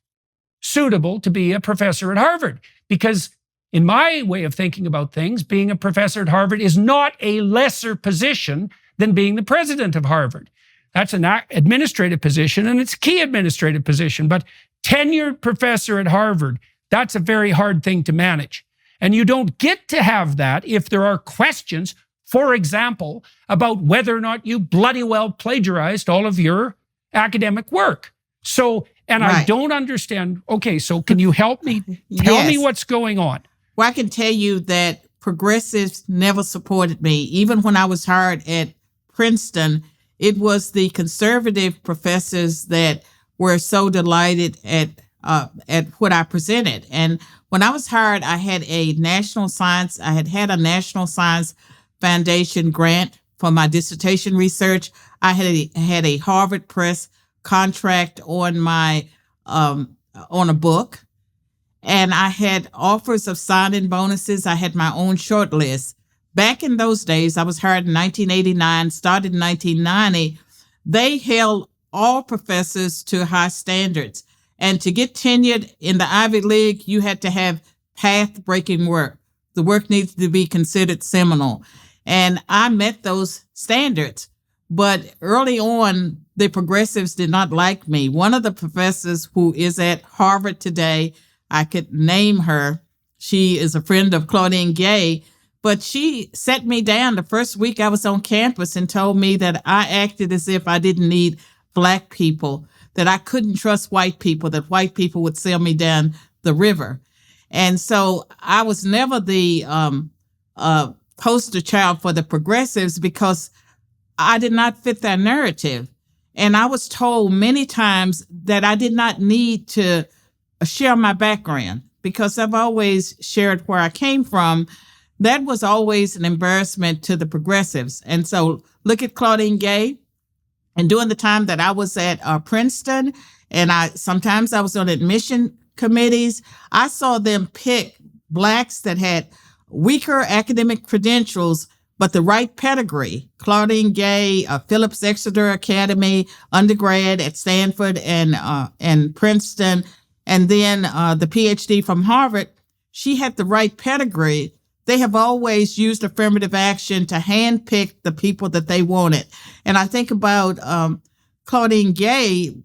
suitable to be a professor at Harvard, because in my way of thinking about things, being a professor at Harvard is not a lesser position than being the president of Harvard. That's an administrative position, and it's a key administrative position. But tenured professor at Harvard, that's a very hard thing to manage. And you don't get to have that if there are questions, for example, about whether or not you bloody well plagiarized all of your academic work. So, and right. I don't understand. Okay, so can you help me? Tell me what's going on. Well, I can tell you that progressives never supported me. Even when I was hired at Princeton, it was the conservative professors that were so delighted at what I presented. And when I was hired, I had a National Science Foundation grant for my dissertation research. I had a Harvard Press contract on my on a book. And I had offers of sign-in bonuses. I had my own short list. Back in those days, I was hired in 1989, started in 1990. They held all professors to high standards. And to get tenured in the Ivy League, you had to have path-breaking work. The work needs to be considered seminal. And I met those standards. But early on, the progressives did not like me. One of the professors who is at Harvard today, I could name her. She is a friend of Claudine Gay, but she set me down the first week I was on campus and told me that I acted as if I didn't need Black people, that I couldn't trust white people, that white people would sail me down the river. And so I was never the poster child for the progressives because I did not fit that narrative. And I was told many times that I did not need to share my background because I've always shared where I came from. That was always an embarrassment to the progressives. And so look at Claudine Gay. And during the time that I was at Princeton, and sometimes I was on admission committees, I saw them pick Blacks that had weaker academic credentials but the right pedigree. Claudine Gay, Phillips Exeter Academy, undergrad at Stanford and Princeton, and then the PhD from Harvard. She had the right pedigree. They have always used affirmative action to handpick the people that they wanted. And I think about Claudine Gay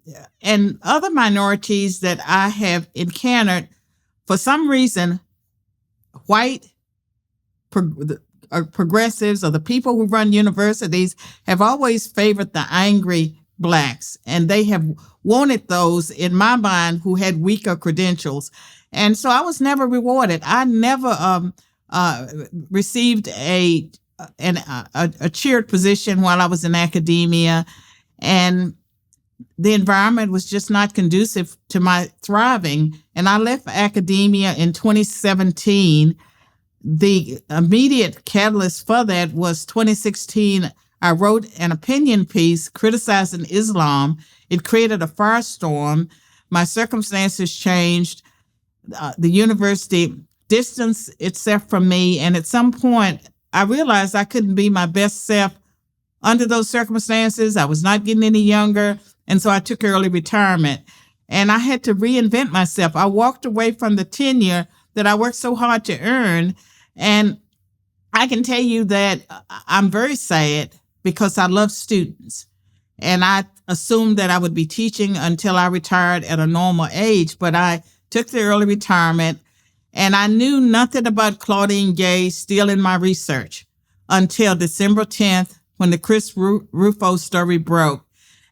and other minorities that I have encountered. For some reason, white progressives or the people who run universities have always favored the angry Blacks, and they have wanted those, in my mind, who had weaker credentials. And so I was never rewarded. I never received a cheered position while I was in academia, and the environment was just not conducive to my thriving. And I left academia in 2017. The immediate catalyst for that was 2016. I wrote an opinion piece criticizing Islam. It created a firestorm. My circumstances changed. The university distanced itself from me. And at some point, I realized I couldn't be my best self under those circumstances. I was not getting any younger. And so I took early retirement. And I had to reinvent myself. I walked away from the tenure that I worked so hard to earn. And I can tell you that I'm very sad because I love students. And I assumed that I would be teaching until I retired at a normal age. But I took the early retirement, and I knew nothing about Claudine Gay stealing my research until December 10th, when the Chris Rufo story broke.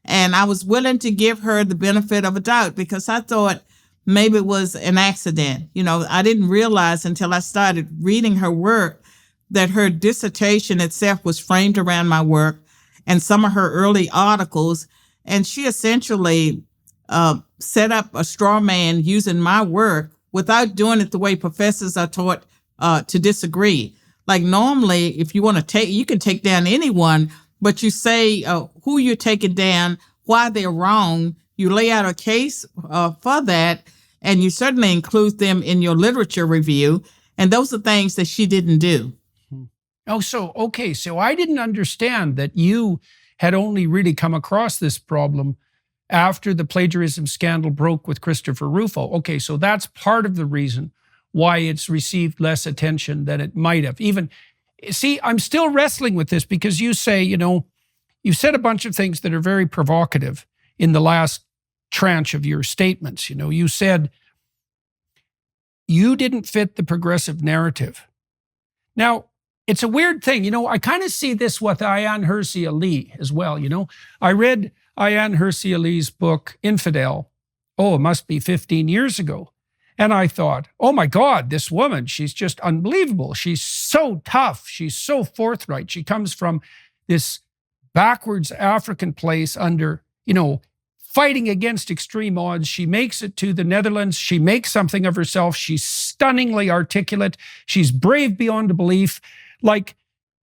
And I was willing to give her the benefit of a doubt because I thought maybe it was an accident. You know, I didn't realize until I started reading her work that her dissertation itself was framed around my work and some of her early articles. And she essentially set up a straw man using my work without doing it the way professors are taught to disagree. Like normally, if you want to you can take down anyone, but you say who you're taking down, why they're wrong. You lay out a case for that, and you certainly include them in your literature review. And those are things that she didn't do. Oh, okay. So I didn't understand that you had only really come across this problem after the plagiarism scandal broke with Christopher Rufo. Okay, so that's part of the reason why it's received less attention than it might have. See, I'm still wrestling with this because you say, you said a bunch of things that are very provocative in the last tranche of your statements. You said you didn't fit the progressive narrative. Now, it's a weird thing. I kind of see this with Ayaan Hirsi Ali as well. I read Ayaan Hirsi Ali's book, Infidel. Oh, it must be 15 years ago. And I thought, oh my God, this woman, she's just unbelievable. She's so tough. She's so forthright. She comes from this backwards African place under, fighting against extreme odds. She makes it to the Netherlands. She makes something of herself. She's stunningly articulate. She's brave beyond a belief. Like,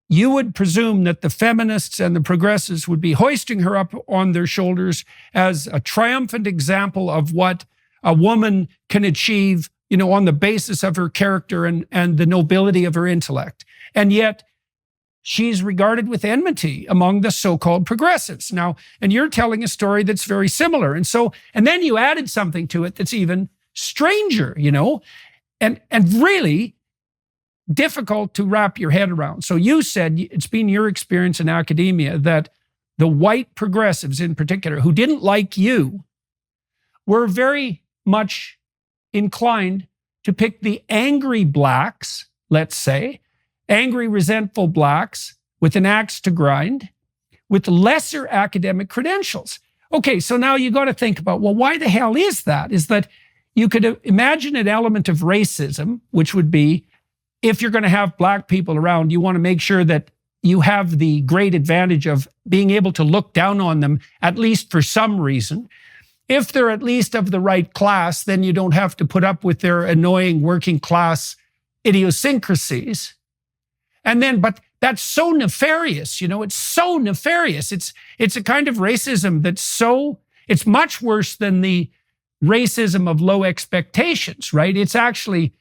you would presume that the feminists and the progressives would be hoisting her up on their shoulders as a triumphant example of what a woman can achieve, on the basis of her character and the nobility of her intellect. And yet, she's regarded with enmity among the so-called progressives. Now, and you're telling a story that's very similar. And then you added something to it that's even stranger, and really, difficult to wrap your head around. So you said it's been your experience in academia that the white progressives in particular, who didn't like you, were very much inclined to pick the angry blacks, let's say, angry, resentful blacks with an axe to grind, with lesser academic credentials. Okay, so now you got to think about, well, why the hell is that? Is that you could imagine an element of racism, which would be, if you're going to have black people around, you want to make sure that you have the great advantage of being able to look down on them, at least for some reason. If they're at least of the right class, then you don't have to put up with their annoying working class idiosyncrasies. And then, but that's so nefarious, it's so nefarious. It's a kind of racism it's much worse than the racism of low expectations, right? It's actually,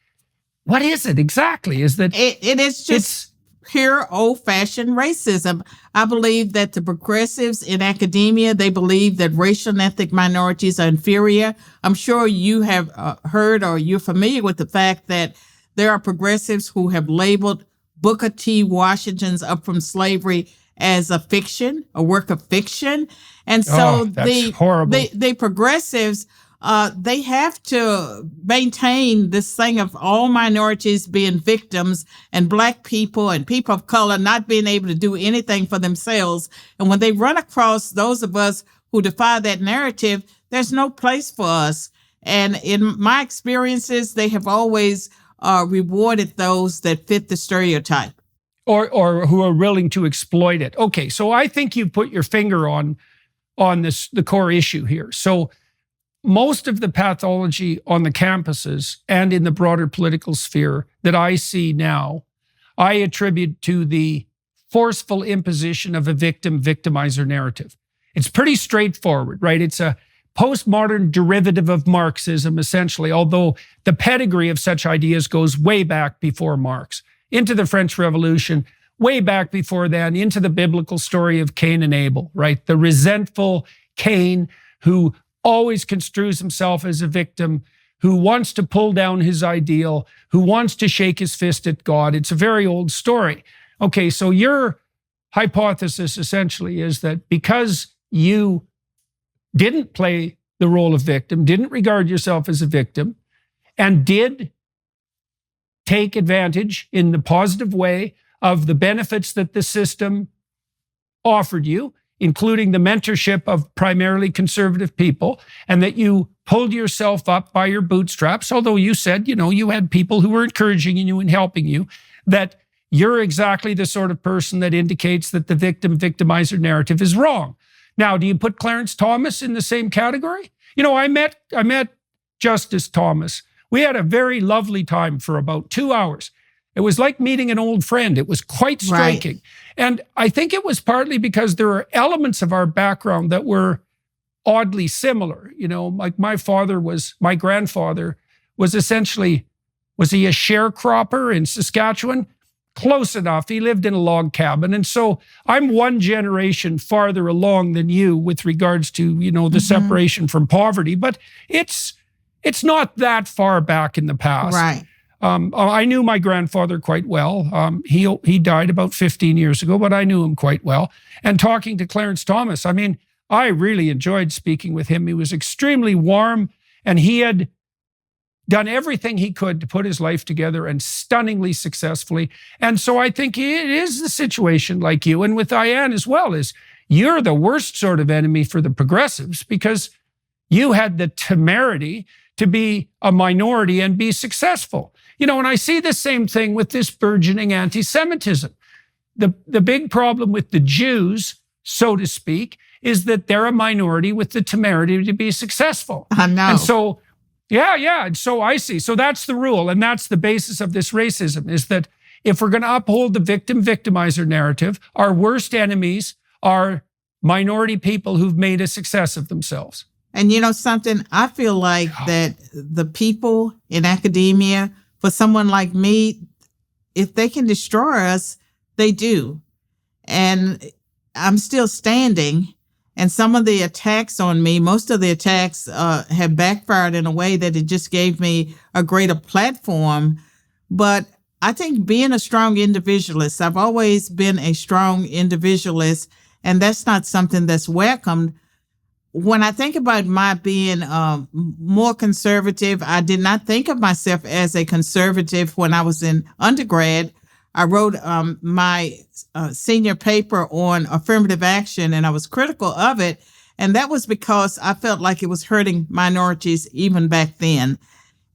what is it exactly? Is that it is just pure old-fashioned racism. I believe that the progressives in academia, they believe that racial and ethnic minorities are inferior. I'm sure you have heard or you're familiar with the fact that there are progressives who have labeled Booker T. Washington's Up From Slavery as a fiction, a work of fiction. And so the progressives, they have to maintain this thing of all minorities being victims and black people and people of color not being able to do anything for themselves. And when they run across those of us who defy that narrative, there's no place for us. And in my experiences, they have always rewarded those that fit the stereotype. Or who are willing to exploit it. Okay, so I think you put your finger on the core issue here. So most of the pathology on the campuses and in the broader political sphere that I see now, I attribute to the forceful imposition of a victimizer narrative. It's pretty straightforward, right? It's a postmodern derivative of Marxism, essentially, although the pedigree of such ideas goes way back before Marx, into the French Revolution, way back before then, into the biblical story of Cain and Abel, right? The resentful Cain who always construes himself as a victim, who wants to pull down his ideal, who wants to shake his fist at God. It's a very old story. Okay, so your hypothesis essentially is that because you didn't play the role of victim, didn't regard yourself as a victim, and did take advantage in the positive way of the benefits that the system offered you, including the mentorship of primarily conservative people, and that you pulled yourself up by your bootstraps, although you said, you had people who were encouraging you and helping you, that you're exactly the sort of person that indicates that the victimizer narrative is wrong. Now, do you put Clarence Thomas in the same category? I met Justice Thomas. We had a very lovely time for about 2 hours. It was like meeting an old friend. It was quite striking. Right. And I think it was partly because there are elements of our background that were oddly similar. Like my grandfather was essentially, was he a sharecropper in Saskatchewan? Close enough. He lived in a log cabin. And so I'm one generation farther along than you with regards to, the separation from poverty, but it's not that far back in the past. Right. I knew my grandfather quite well. He died about 15 years ago, but I knew him quite well. And talking to Clarence Thomas, I really enjoyed speaking with him. He was extremely warm, and he had done everything he could to put his life together, and stunningly successfully. And so I think it is the situation like you, and with Diane as well, is you're the worst sort of enemy for the progressives because you had the temerity to be a minority and be successful. And I see the same thing with this burgeoning anti-Semitism. The big problem with the Jews, so to speak, is that they're a minority with the temerity to be successful. I know. And so, yeah. And so I see. So that's the rule. And that's the basis of this racism, is that if we're going to uphold the victimizer narrative, our worst enemies are minority people who've made a success of themselves. And something, I feel like that the people in academia, for someone like me, if they can destroy us, they do. And I'm still standing. And some of the attacks on me, most of the attacks have backfired in a way that it just gave me a greater platform. But I think being a strong individualist, I've always been a strong individualist, and that's not something that's welcomed. When I think about my being more conservative, I did not think of myself as a conservative when I was in undergrad. I wrote my senior paper on affirmative action, and I was critical of it. And that was because I felt like it was hurting minorities even back then.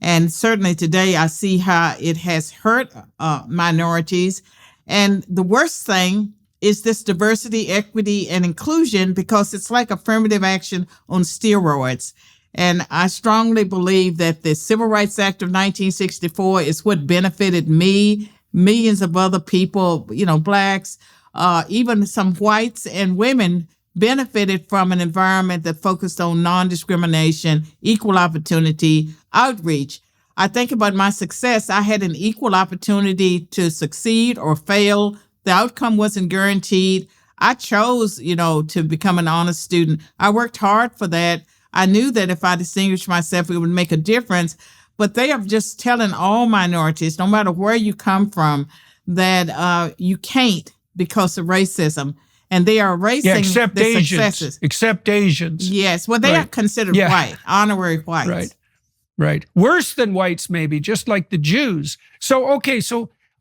And certainly today, I see how it has hurt minorities. And the worst thing is this diversity, equity, and inclusion, because it's like affirmative action on steroids. And I strongly believe that the Civil Rights Act of 1964 is what benefited me, millions of other people, blacks, even some whites and women benefited from an environment that focused on non-discrimination, equal opportunity, outreach. I think about my success. I had an equal opportunity to succeed or fail. The outcome wasn't guaranteed. I chose, to become an honor student. I worked hard for that. I knew that if I distinguished myself, it would make a difference. But they are just telling all minorities, no matter where you come from, that you can't because of racism. And they are erasing except the Asians. successes. Except Asians. Yes. Well, they are considered white, honorary whites. Right. Worse than whites, maybe, just like the Jews. So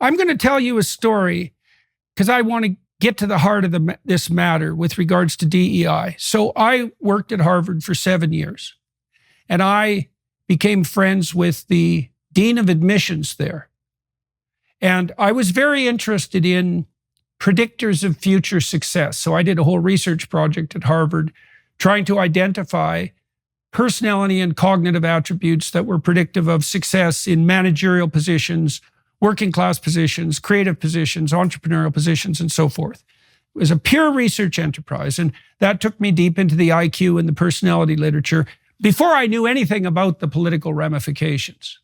I'm going to tell you a story because I want to get to the heart of this matter with regards to DEI. So I worked at Harvard for 7 years, and I became friends with the dean of admissions there. And I was very interested in predictors of future success. So I did a whole research project at Harvard trying to identify personality and cognitive attributes that were predictive of success in managerial positions, working class positions, creative positions, entrepreneurial positions, and so forth. It was a pure research enterprise, and that took me deep into the IQ and the personality literature before I knew anything about the political ramifications.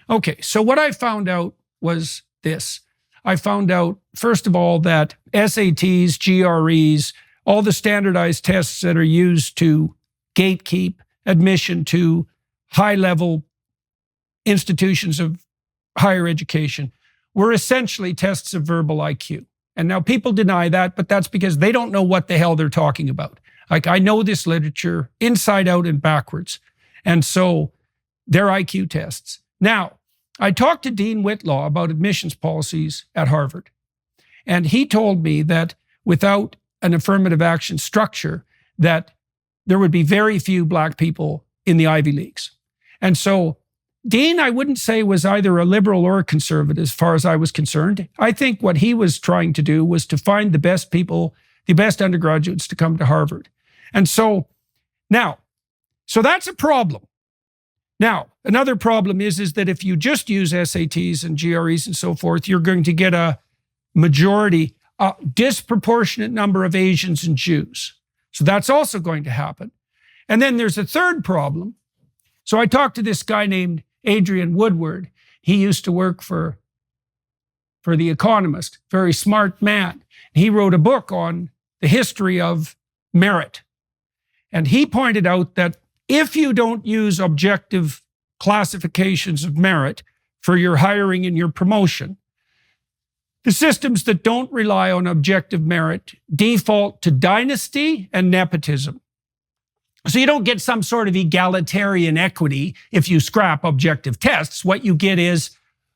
Okay, so what I found out was this. I found out, first of all, that SATs, GREs, all the standardized tests that are used to gatekeep admission to high-level institutions of higher education were essentially tests of verbal IQ. And now people deny that, but that's because they don't know what the hell they're talking about. Like, I know this literature inside out and backwards. And so they're IQ tests. Now, I talked to Dean Whitlaw about admissions policies at Harvard. And he told me that without an affirmative action structure, that there would be very few black people in the Ivy Leagues. And so Dean, I wouldn't say was either a liberal or a conservative as far as I was concerned. I think what he was trying to do was to find the best people, the best undergraduates to come to Harvard. And so that's a problem. Now, another problem is that if you just use SATs and GREs and so forth, you're going to get a disproportionate number of Asians and Jews. So that's also going to happen. And then there's a third problem. So I talked to this guy named Adrian Woodward. He used to work for The Economist, very smart man. He wrote a book on the history of merit. And he pointed out that if you don't use objective classifications of merit for your hiring and your promotion, the systems that don't rely on objective merit default to dynasty and nepotism. So you don't get some sort of egalitarian equity if you scrap objective tests. What you get is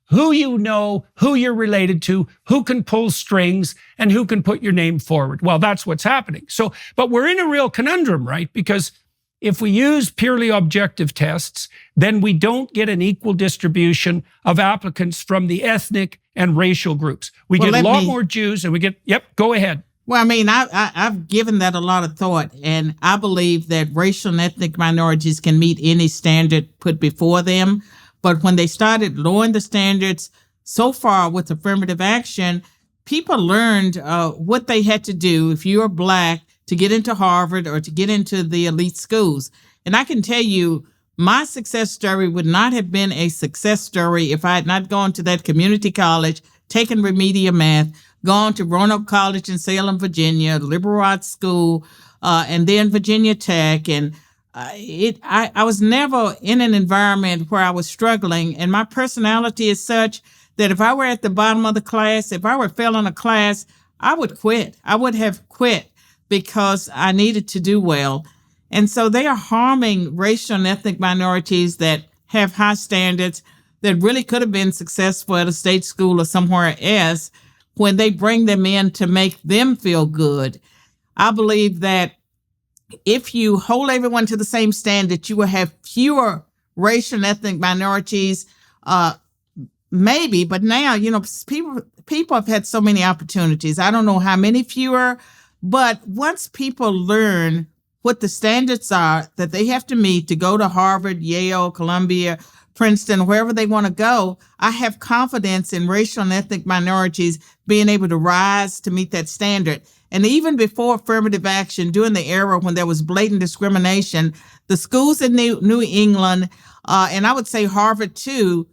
who you know, who you're related to, who can pull strings, and who can put your name forward. Well, that's what's happening. So, but we're in a real conundrum, right? Because if we use purely objective tests, then we don't get an equal distribution of applicants from the ethnic and racial groups. We get a lot more Jews and go ahead. Well, I mean, I've given that a lot of thought, and I believe that racial and ethnic minorities can meet any standard put before them. But when they started lowering the standards so far with affirmative action, people learned what they had to do if you are black to get into Harvard or to get into the elite schools. And I can tell you, my success story would not have been a success story if I had not gone to that community college, taken remedial math, gone to Roanoke College in Salem, Virginia, liberal arts school, and then Virginia Tech. And I was never in an environment where I was struggling. And my personality is such that if I were at the bottom of the class, if I were failing a class, I would quit. I would have quit because I needed to do well. And so they are harming racial and ethnic minorities that have high standards, that really could have been successful at a state school or somewhere else, when they bring them in to make them feel good. I believe that if you hold everyone to the same standard, you will have fewer racial and ethnic minorities, maybe, but now, people have had so many opportunities. I don't know how many fewer, but once people learn what the standards are that they have to meet to go to Harvard, Yale, Columbia, Princeton, wherever they want to go, I have confidence in racial and ethnic minorities being able to rise to meet that standard. And even before affirmative action, during the era when there was blatant discrimination, the schools in New England, and I would say Harvard too,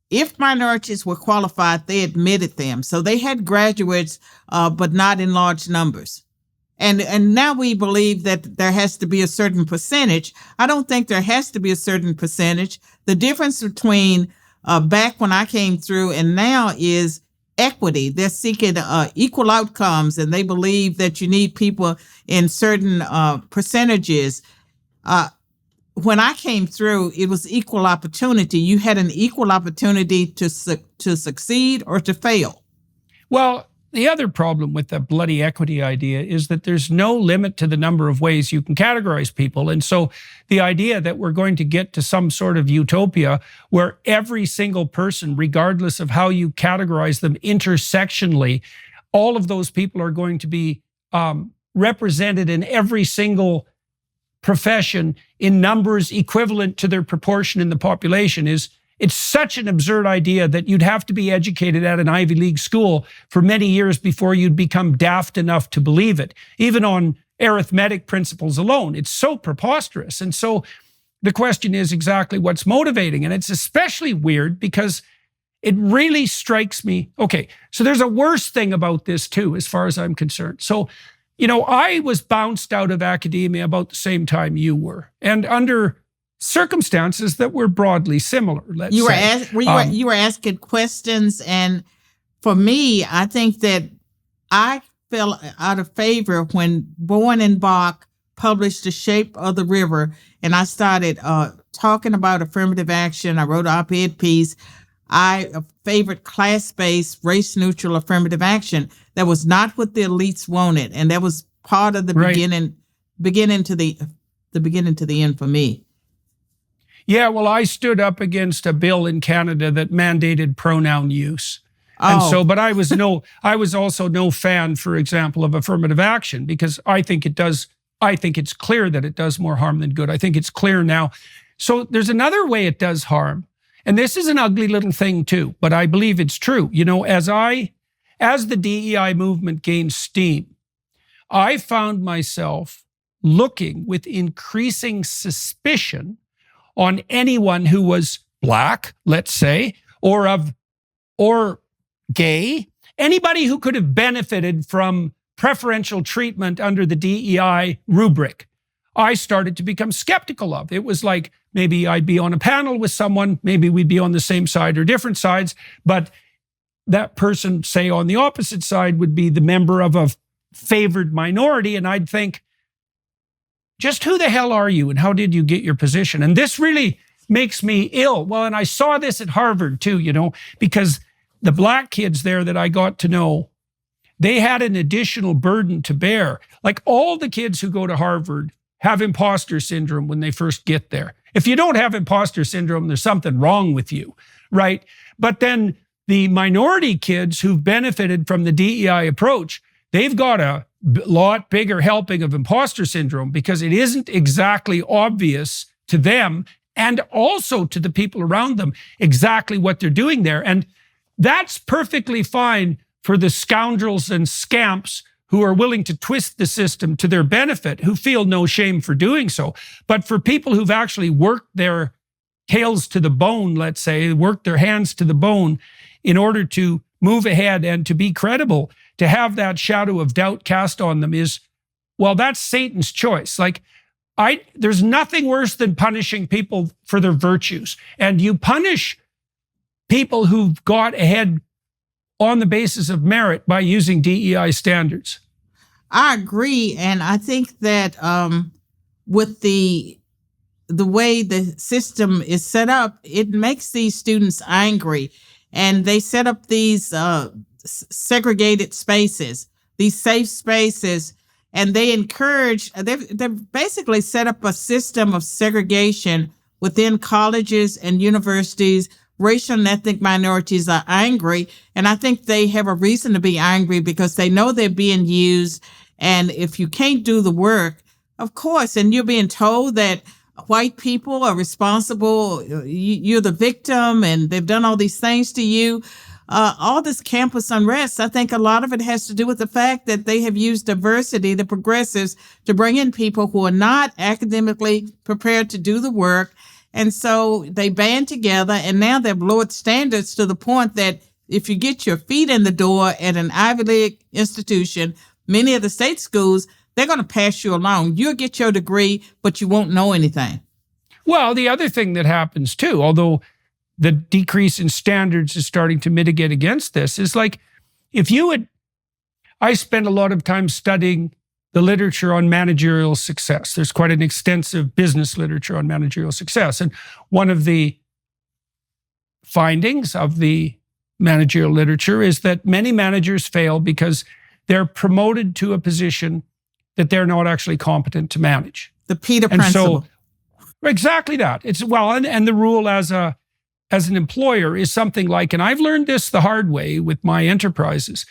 if minorities were qualified, they admitted them. So they had graduates, but not in large numbers. And now we believe that there has to be a certain percentage. I don't think there has to be a certain percentage. The difference between back when I came through and now is equity. They're seeking equal outcomes, and they believe that you need people in certain percentages. When I came through, it was equal opportunity. You had an equal opportunity to succeed or to fail. Well, the other problem with the bloody equity idea is that there's no limit to the number of ways you can categorize people. And so the idea that we're going to get to some sort of utopia where every single person, regardless of how you categorize them intersectionally, all of those people are going to be represented in every single profession in numbers equivalent to their proportion in the population it's such an absurd idea that you'd have to be educated at an Ivy League school for many years before you'd become daft enough to believe it, even on arithmetic principles alone. It's so preposterous. And so the question is exactly what's motivating. And it's especially weird because it really strikes me. Okay, so there's a worse thing about this too, as far as I'm concerned. So, I was bounced out of academia about the same time you were, and under circumstances that were broadly similar. You were asking questions, and for me, I think that I fell out of favor when Bowen and Bach published The Shape of the River, and I started talking about affirmative action. I wrote an op-ed piece. I favored class-based, race-neutral affirmative action. That was not what the elites wanted, and that was part of the beginning to the end for me. Yeah, well, I stood up against a bill in Canada that mandated pronoun use. And so, but I was also no fan, for example, of affirmative action, because I think it's clear that it does more harm than good. I think it's clear now. So there's another way it does harm. And this is an ugly little thing too, but I believe it's true. As the DEI movement gained steam, I found myself looking with increasing suspicion on anyone who was Black, let's say, or gay, anybody who could have benefited from preferential treatment under the DEI rubric. I started to become skeptical of. It was like, maybe I'd be on a panel with someone, maybe we'd be on the same side or different sides, but that person, say, on the opposite side would be the member of a favored minority, and I'd think, just who the hell are you and how did you get your position? And this really makes me ill. Well, and I saw this at Harvard too, because the Black kids there that I got to know, they had an additional burden to bear. Like all the kids who go to Harvard have imposter syndrome when they first get there. If you don't have imposter syndrome, there's something wrong with you, right? But then the minority kids who've benefited from the DEI approach, they've got a lot bigger helping of imposter syndrome because it isn't exactly obvious to them and also to the people around them exactly what they're doing there. And that's perfectly fine for the scoundrels and scamps who are willing to twist the system to their benefit, who feel no shame for doing so. But for people who've actually worked their tails to the bone, let's say, worked their hands to the bone in order to move ahead and to be credible, to have that shadow of doubt cast on them is, well, that's Satan's choice. Like, there's nothing worse than punishing people for their virtues. And you punish people who've got ahead on the basis of merit by using DEI standards. I agree. And I think that with the way the system is set up, it makes these students angry. And they set up these segregated spaces, these safe spaces, and they encourage, they've basically set up a system of segregation within colleges and universities. Racial and ethnic minorities are angry, and I think they have a reason to be angry because they know they're being used. And if you can't do the work, of course, and you're being told that white people are responsible, you're the victim, and they've done all these things to you. All this campus unrest, I think a lot of it has to do with the fact that they have used diversity, the progressives, to bring in people who are not academically prepared to do the work. And so they band together, and now they've lowered standards to the point that if you get your feet in the door at an Ivy League institution, many of the state schools, they're going to pass you along. You'll get your degree, but you won't know anything. Well, the other thing that happens too, although the decrease in standards is starting to mitigate against this, is like I spent a lot of time studying the literature on managerial success. There's quite an extensive business literature on managerial success. And one of the findings of the managerial literature is that many managers fail because they're promoted to a position that they're not actually competent to manage. The Peter principle. So, exactly that. It's and the rule as an employer is something like, and I've learned this the hard way with my enterprises,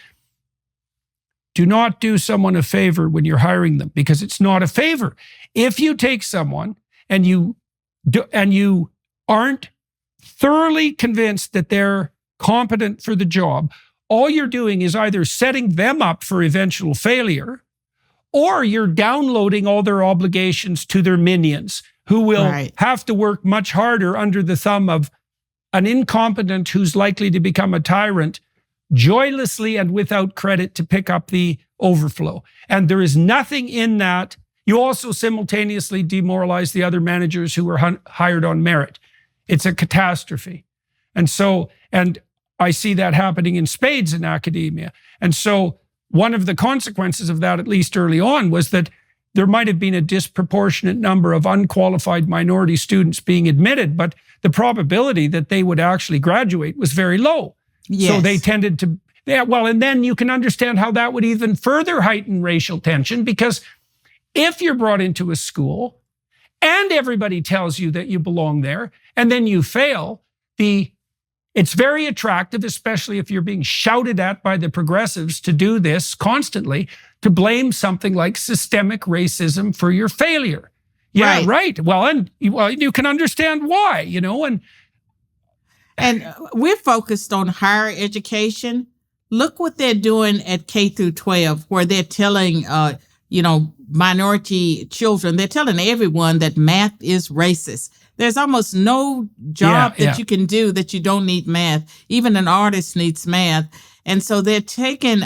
do not do someone a favor when you're hiring them, because it's not a favor. If you take someone and you aren't thoroughly convinced that they're competent for the job, all you're doing is either setting them up for eventual failure, or you're downloading all their obligations to their minions, who will have to work much harder under the thumb of an incompetent who's likely to become a tyrant, joylessly and without credit to pick up the overflow. And there is nothing in that. You also simultaneously demoralize the other managers who were hired on merit. It's a catastrophe. And I see that happening in spades in academia. And so one of the consequences of that, at least early on, was that there might have been a disproportionate number of unqualified minority students being admitted, but the probability that they would actually graduate was very low. Yes. So they tended to, and then you can understand how that would even further heighten racial tension, because if you're brought into a school and everybody tells you that you belong there, and then you fail, it's very attractive, especially if you're being shouted at by the progressives to do this constantly, to blame something like systemic racism for your failure. Yeah, right. Well, you can understand why, And we're focused on higher education. Look what they're doing at K through 12, where they're telling, minority children, they're telling everyone that math is racist. There's almost no job that you can do that you don't need math. Even an artist needs math. And so they're taking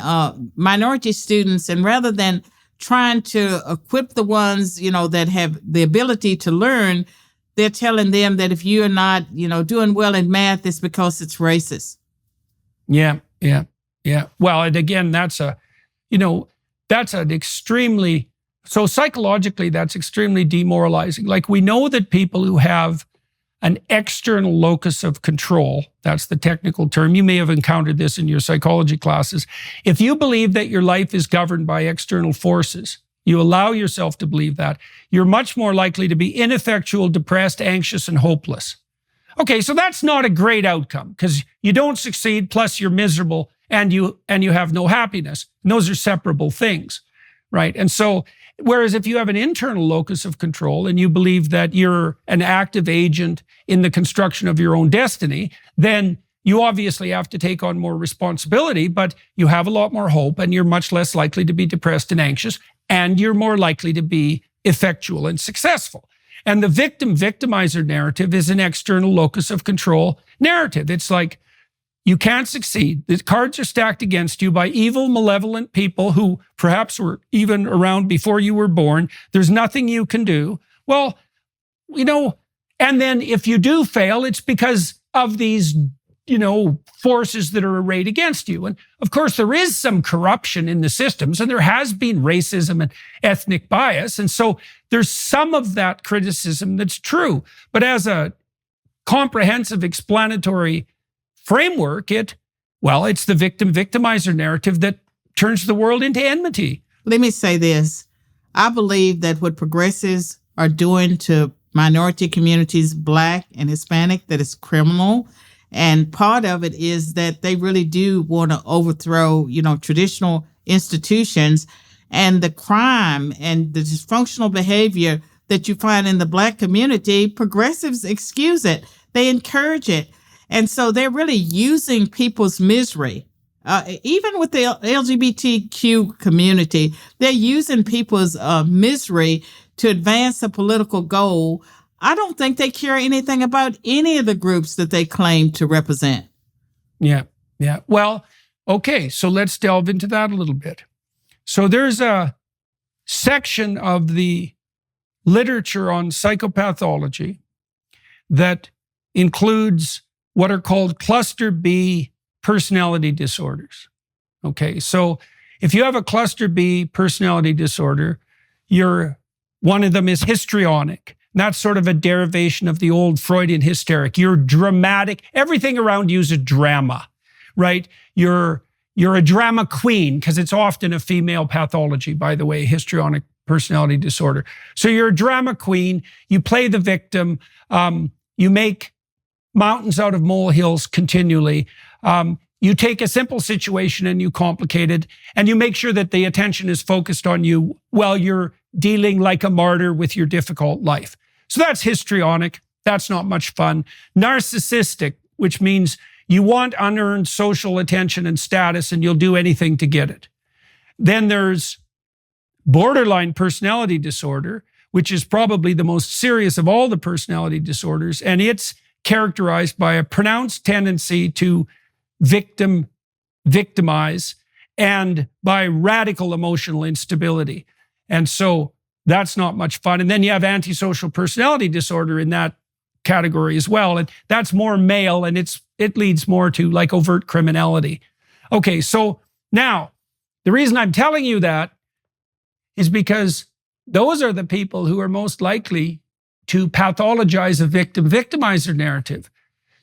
minority students, and rather than trying to equip the ones, that have the ability to learn, they're telling them that if you're not, doing well in math, it's because it's racist. Yeah. Well, and again, that's psychologically, that's extremely demoralizing. Like, we know that people who have an external locus of control, that's the technical term. You may have encountered this in your psychology classes. If you believe that your life is governed by external forces, you allow yourself to believe that, you're much more likely to be ineffectual, depressed, anxious, and hopeless. Okay, so that's not a great outcome, because you don't succeed, plus you're miserable, and you have no happiness. And those are separable things, right? And so, whereas if you have an internal locus of control and you believe that you're an active agent in the construction of your own destiny, then you obviously have to take on more responsibility, but you have a lot more hope, and you're much less likely to be depressed and anxious, and you're more likely to be effectual and successful. And the victimizer narrative is an external locus of control narrative. It's like, you can't succeed. The cards are stacked against you by evil, malevolent people who perhaps were even around before you were born. There's nothing you can do. Well, and then if you do fail, it's because of these forces that are arrayed against you. And of course, there is some corruption in the systems, and there has been racism and ethnic bias. And so there's some of that criticism that's true. But as a comprehensive explanatory framework, it's the victimizer narrative that turns the world into enmity. Let me say this. I believe that what progressives are doing to minority communities, Black and Hispanic, that is criminal. And part of it is that they really do want to overthrow, traditional institutions, and the crime and the dysfunctional behavior that you find in the Black community. Progressives excuse it. They encourage it. And so they're really using people's misery. Even with the LGBTQ community, they're using people's misery to advance a political goal. I don't think they care anything about any of the groups that they claim to represent. Yeah. Well, okay, so let's delve into that a little bit. So there's a section of the literature on psychopathology that includes what are called cluster B personality disorders. Okay, so if you have a cluster B personality disorder, one of them is histrionic. That's sort of a derivation of the old Freudian hysteric. You're dramatic. Everything around you is a drama, right? You're a drama queen, because it's often a female pathology, by the way, histrionic personality disorder. So you're a drama queen. You play the victim. You make mountains out of molehills continually. You take a simple situation and you complicate it, and you make sure that the attention is focused on you while you're dealing like a martyr with your difficult life. So that's histrionic. That's not much fun. Narcissistic, which means you want unearned social attention and status, and you'll do anything to get it. Then there's borderline personality disorder, which is probably the most serious of all the personality disorders, and it's characterized by a pronounced tendency to victimize and by radical emotional instability. And so that's not much fun. And then you have antisocial personality disorder in that category as well. And that's more male, and it leads more to like overt criminality. Okay, so now the reason I'm telling you that is because those are the people who are most likely to pathologize a victimizer narrative.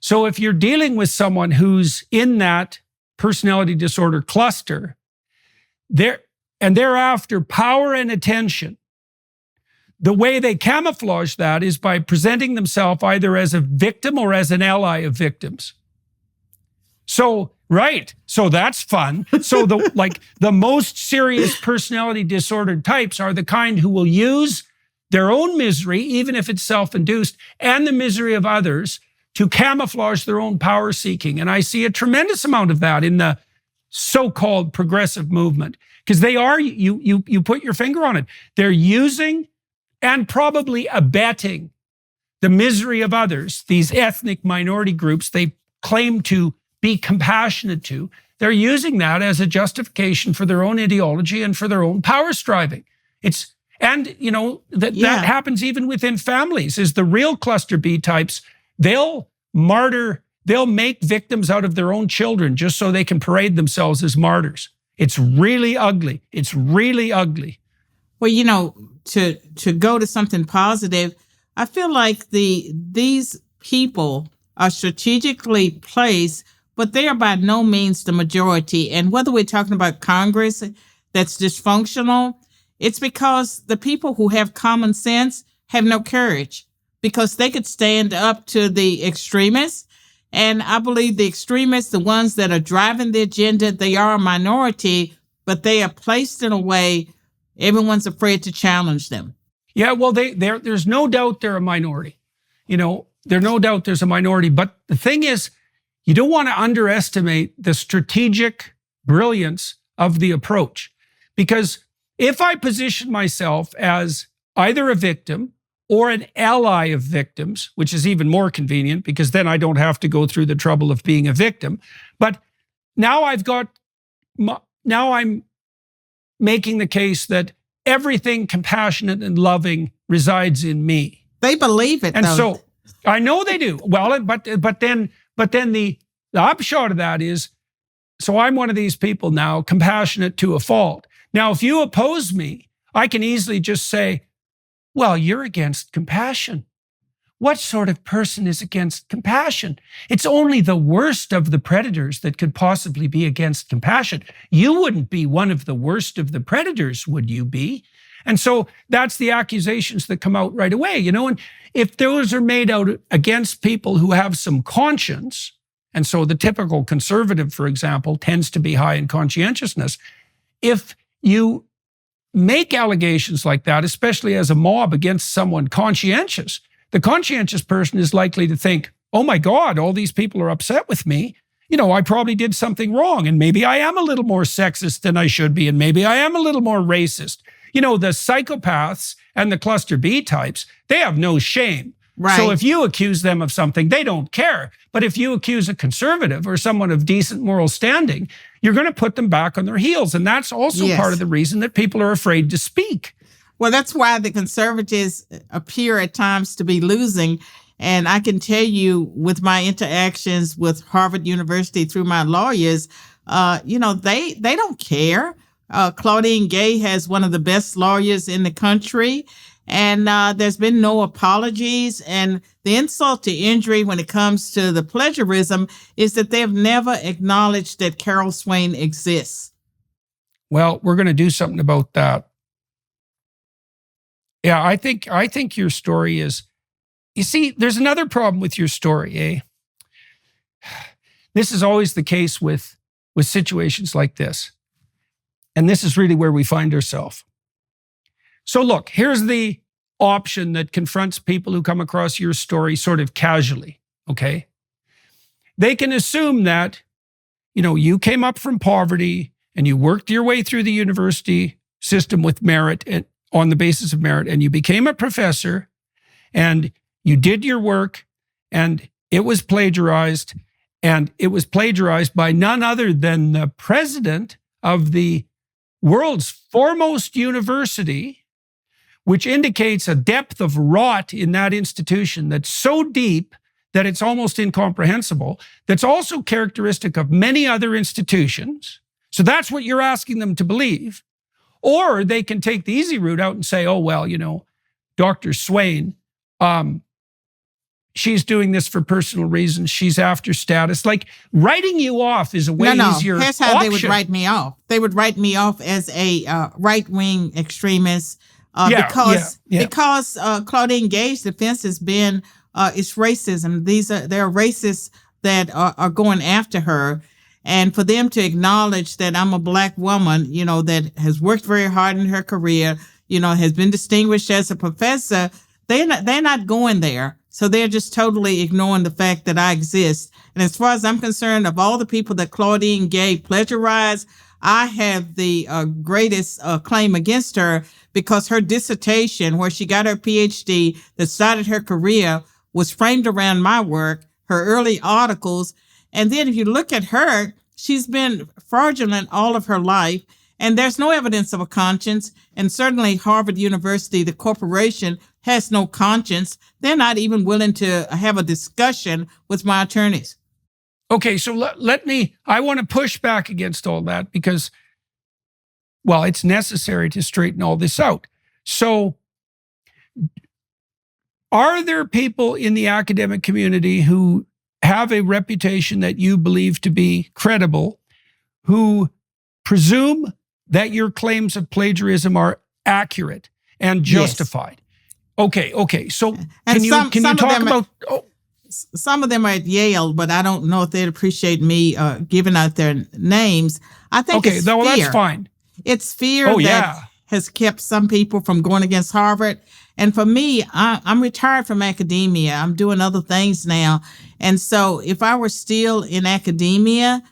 So if you're dealing with someone who's in that personality disorder cluster, they're after power and attention, the way they camouflage that is by presenting themselves either as a victim or as an ally of victims. So, right. So that's fun. So the most serious personality disordered types are the kind who will use their own misery, even if it's self-induced, and the misery of others to camouflage their own power seeking. And I see a tremendous amount of that in the so-called progressive movement, because they are, you put your finger on it. They're using and probably abetting the misery of others, these ethnic minority groups they claim to be compassionate to. They're using that as a justification for their own ideology and for their own power striving. That happens even within families. Is the real cluster B types, they'll make victims out of their own children just so they can parade themselves as martyrs. It's really ugly. It's really ugly. Well, to go to something positive, I feel like these people are strategically placed, but they are by no means the majority. And whether we're talking about Congress that's dysfunctional, it's because the people who have common sense have no courage, because they could stand up to the extremists. And I believe the extremists, the ones that are driving the agenda, they are a minority, but they are placed in a way everyone's afraid to challenge them. Yeah, well, there's no doubt they're a minority. There's no doubt there's a minority. But the thing is, you don't want to underestimate the strategic brilliance of the approach. Because if I position myself as either a victim or an ally of victims, which is even more convenient because then I don't have to go through the trouble of being a victim. But now I'm making the case that everything compassionate and loving resides in me. They believe it, and though. So I know they do. Well, but then the The upshot of that is, so I'm one of these people now, compassionate to a fault. Now, if you oppose me, I can easily just say, well, you're against compassion. What sort of person is against compassion? It's only the worst of the predators that could possibly be against compassion. You wouldn't be one of the worst of the predators, would you be? And so that's the accusations that come out right away, and if those are made out against people who have some conscience, and so the typical conservative, for example, tends to be high in conscientiousness. If you make allegations like that, especially as a mob against someone conscientious, the conscientious person is likely to think, oh my God, all these people are upset with me. I probably did something wrong, and maybe I am a little more sexist than I should be, and maybe I am a little more racist. The psychopaths and the cluster B types, they have no shame. Right. So if you accuse them of something, they don't care. But if you accuse a conservative or someone of decent moral standing, you're going to put them back on their heels. And that's also part of the reason that people are afraid to speak. Well, that's why the conservatives appear at times to be losing. And I can tell you with my interactions with Harvard University through my lawyers, they don't care. Claudine Gay has one of the best lawyers in the country. And there's been no apologies. And the insult to injury when it comes to the plagiarism is that they've never acknowledged that Carol Swain exists. Well, we're going to do something about that. Yeah, I think your story is, you see, there's another problem with your story, eh? This is always the case with situations like this. And this is really where we find ourselves. So look, here's the option that confronts people who come across your story sort of casually, okay? They can assume that, you came up from poverty and you worked your way through the university system with merit and on the basis of merit, and you became a professor and you did your work and it was plagiarized, and it was plagiarized by none other than the president of the world's foremost university, which indicates a depth of rot in that institution that's so deep that it's almost incomprehensible, that's also characteristic of many other institutions. So that's what you're asking them to believe. Or they can take the easy route out and say, oh, well, Dr. Swain, she's doing this for personal reasons. She's after status. Like, writing you off is a way easier Here's how option. they would write me off. They would write me off as a right-wing extremist because Claudine Gay's defense has been it's racism. There are racists that are going after her. And for them to acknowledge that I'm a Black woman, that has worked very hard in her career, has been distinguished as a professor, they're not going there. So they're just totally ignoring the fact that I exist. And as far as I'm concerned, of all the people that Claudine Gay plagiarized, I have the greatest claim against her, because her dissertation, where she got her PhD, that started her career, was framed around my work, her early articles. And then if you look at her, she's been fraudulent all of her life, and there's no evidence of a conscience. And certainly Harvard University, the corporation, has no conscience. They're not even willing to have a discussion with my attorneys. Okay, so I want to push back against all that because, well, it's necessary to straighten all this out. So are there people in the academic community who have a reputation that you believe to be credible, who presume that your claims of plagiarism are accurate and justified? Yes. Okay. So can you talk about? Some of them are at Yale, but I don't know if they'd appreciate me giving out their names. I think it's fear. That's fine. It's fear that has kept some people from going against Harvard. And for me, I'm retired from academia. I'm doing other things now. And so if I were still in academia,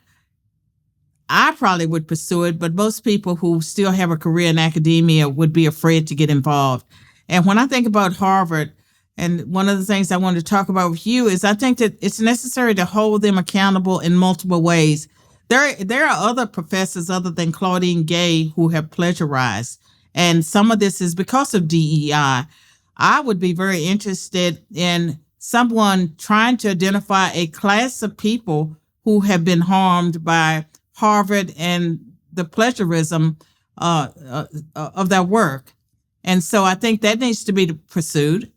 I probably would pursue it. But most people who still have a career in academia would be afraid to get involved. And when I think about Harvard, and one of the things I wanted to talk about with you is I think that it's necessary to hold them accountable in multiple ways. There are other professors other than Claudine Gay who have plagiarized. And some of this is because of DEI. I would be very interested in someone trying to identify a class of people who have been harmed by Harvard and the plagiarism of their work. And so I think that needs to be pursued.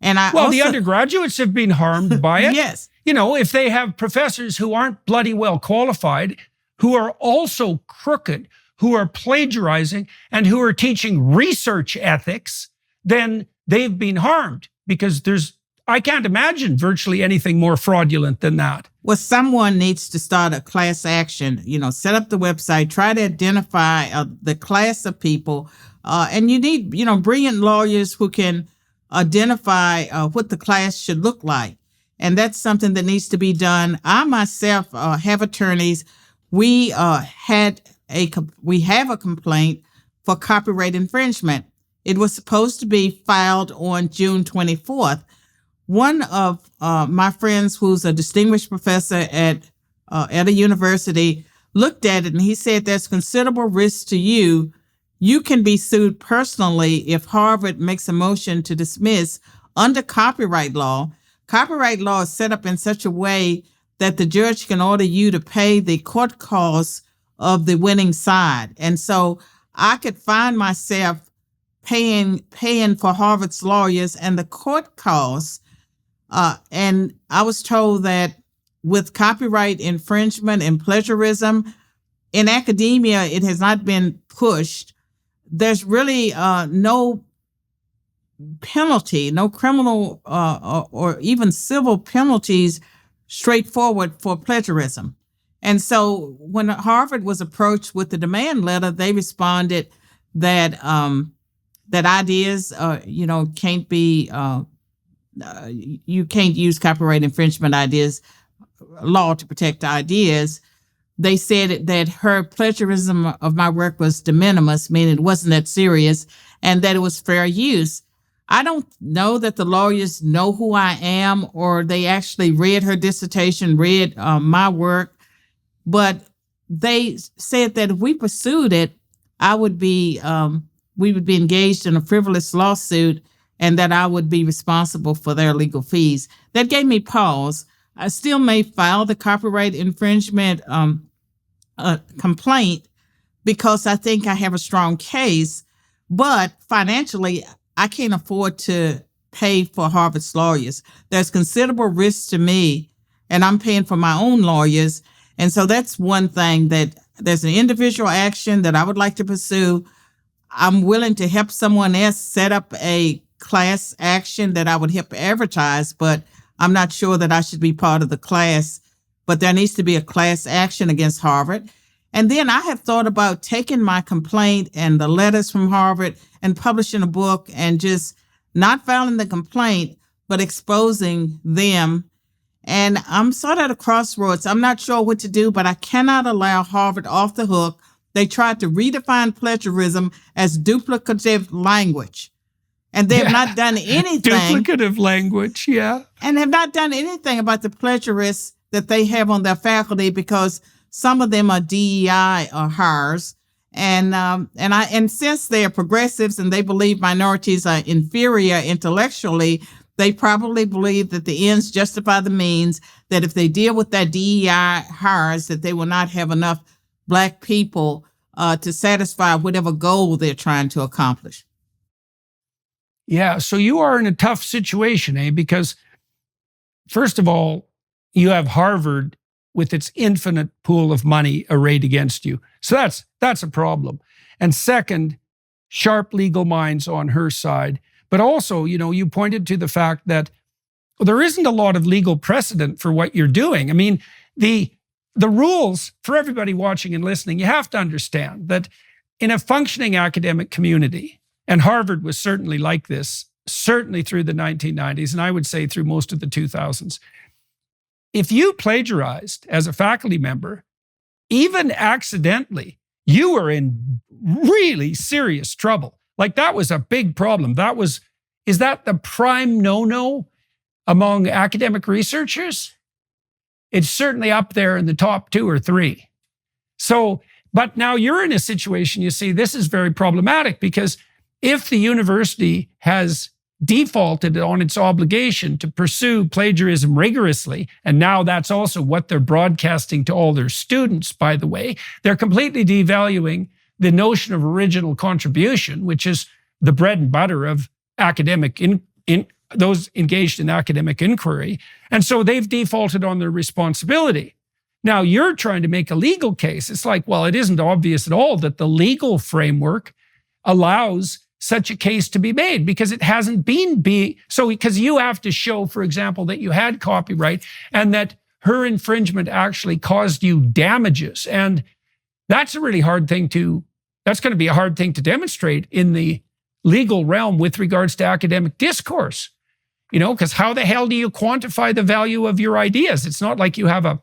And the undergraduates have been harmed by it. Yes. If they have professors who aren't bloody well qualified, who are also crooked, who are plagiarizing, and who are teaching research ethics, then they've been harmed, because I can't imagine virtually anything more fraudulent than that. Well, someone needs to start a class action, set up the website, try to identify the class of people. And you need, brilliant lawyers who can identify what the class should look like. And that's something that needs to be done. I myself have attorneys. We have a complaint for copyright infringement. It was supposed to be filed on June 24th. One of my friends, who's a distinguished professor at a university, looked at it and he said there's considerable risk to you. You can be sued personally if Harvard makes a motion to dismiss under copyright law. Copyright law is set up in such a way that the judge can order you to pay the court costs of the winning side. And so I could find myself paying for Harvard's lawyers and the court costs. And I was told that with copyright infringement and plagiarism in academia, it has not been pushed. There's really no penalty, no criminal or even civil penalties straightforward for plagiarism. And so when Harvard was approached with the demand letter, they responded that ideas, can't be, you can't use copyright infringement ideas law to protect ideas. They said that her plagiarism of my work was de minimis, meaning it wasn't that serious, and that it was fair use. I don't know that the lawyers know who I am, or they actually read her dissertation, read my work, but they said that if we pursued it, we would be engaged in a frivolous lawsuit, and that I would be responsible for their legal fees. That gave me pause. I still may file the copyright infringement complaint because I think I have a strong case, but financially, I can't afford to pay for Harvard's lawyers. There's considerable risk to me, and I'm paying for my own lawyers. And so that's one thing, that there's an individual action that I would like to pursue. I'm willing to help someone else set up a class action that I would help advertise, but I'm not sure that I should be part of the class. But there needs to be a class action against Harvard. And then I have thought about taking my complaint and the letters from Harvard and publishing a book and just not filing the complaint, but exposing them. And I'm sort of at a crossroads. I'm not sure what to do, but I cannot allow Harvard off the hook. They tried to redefine plagiarism as duplicative language. And they have not done anything. Duplicative language, yeah. And have not done anything about the plagiarists that they have on their faculty, because some of them are DEI hires. And since they are progressives and they believe minorities are inferior intellectually, they probably believe that the ends justify the means, that if they deal with that DEI hires, that they will not have enough Black people to satisfy whatever goal they're trying to accomplish. Yeah, so you are in a tough situation, Because first of all, you have Harvard with its infinite pool of money arrayed against you. So that's a problem. And second, sharp legal minds on her side. But also, you pointed to the fact that there isn't a lot of legal precedent for what you're doing. I mean, the rules for everybody watching and listening, you have to understand that in a functioning academic community, and Harvard was certainly like this, certainly through the 1990s, and I would say through most of the 2000s, if you plagiarized as a faculty member, even accidentally, you were in really serious trouble. Like, that was a big problem. Is that the prime no-no among academic researchers? It's certainly up there in the top 2 or 3. So, but now you're in a situation, you see, this is very problematic, because if the university has defaulted on its obligation to pursue plagiarism rigorously. And now that's also what they're broadcasting to all their students, by the way. They're completely devaluing the notion of original contribution, which is the bread and butter of academic those engaged in academic inquiry. And so they've defaulted on their responsibility. Now you're trying to make a legal case. It's like, well, it isn't obvious at all that the legal framework allows such a case to be made because it hasn't been because you have to show, for example, that you had copyright and that her infringement actually caused you damages. And that's a really hard thing that's going to be a hard thing to demonstrate in the legal realm with regards to academic discourse, because how the hell do you quantify the value of your ideas? It's not like you have a